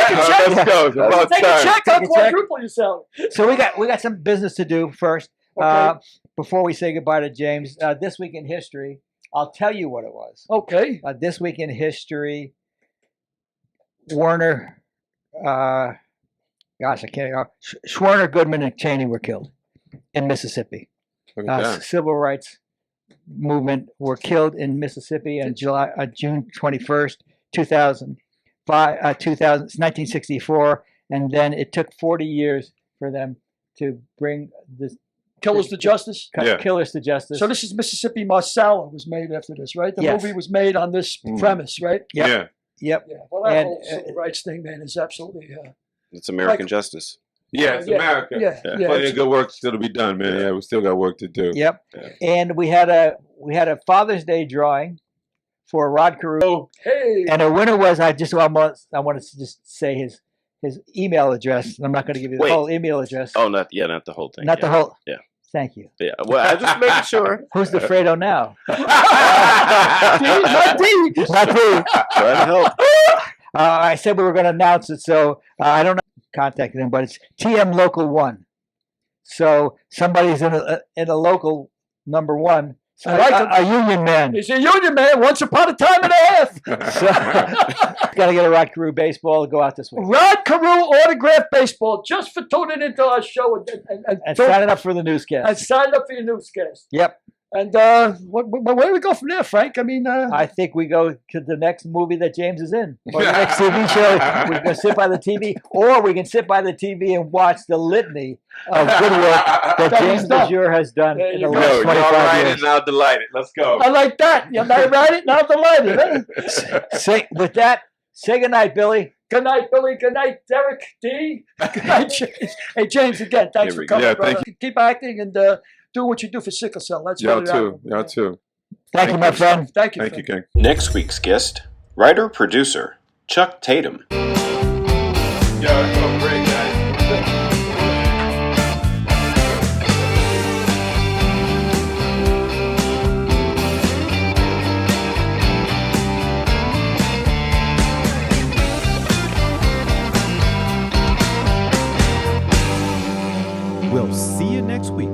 go. Take a check. I'll quadruple your salary. So we got some business to do first. Okay. Before we say goodbye to James, this week in history, I'll tell you what it was. Okay. This week in history, Schwerner, Goodman, and Cheney were killed in Mississippi. Civil rights movement were killed in Mississippi on June 21st, 1964, and then it took 40 years for them to bring this. Killers to justice? Killers to justice. So this is Mississippi Marsala was made after this, right? The movie was made on this premise, right? Yep. Yep. Yeah. Well, that whole civil rights thing, man, is absolutely... it's American justice. Yeah, it's America. Plenty of good work still to be done, man. Yeah, we still got work to do. Yep. Yeah. And we had a Father's Day drawing for Rod Carew. Oh, hey. And the winner was, I wanted to just say his email address. I'm not going to give you the whole email address. Oh, not the whole thing. Not the whole. Yeah. Thank you. Yeah. Well, I just making sure. Who's the Fredo now? Not D. Trying to help. I said we were going to announce it, so I don't know. Contacted him, but it's TM Local 1. So somebody's in a local number 1. A union man. He's a union man once upon a time and a half. So, got to get a Rod Carew baseball to go out this week. Rod Carew autographed baseball just for tuning into our show and signing up for the newscast. And signing up for your newscast. Yep. And where do we go from there, Frank? I mean, I think we go to the next movie that James is in, or the next TV show. We can sit by the TV, or we can sit by the TV and watch the litany of good work that James Lesure has done in the last 25 years. Now delighted. Let's go. I like that. You're not right. Now delighted. With that, say goodnight, Billy. Good night, Billy. Good night, Derek D. Good night, James. Hey, James, again, thanks for coming, brother. Keep acting and do what you do for sickle cell. That's y'all too. Y'all too. Thank you, my friend. Thank you. Thank you, King. Next week's guest, writer-producer Chuck Tatum. Yeah, that's so great, guys. We'll see you next week.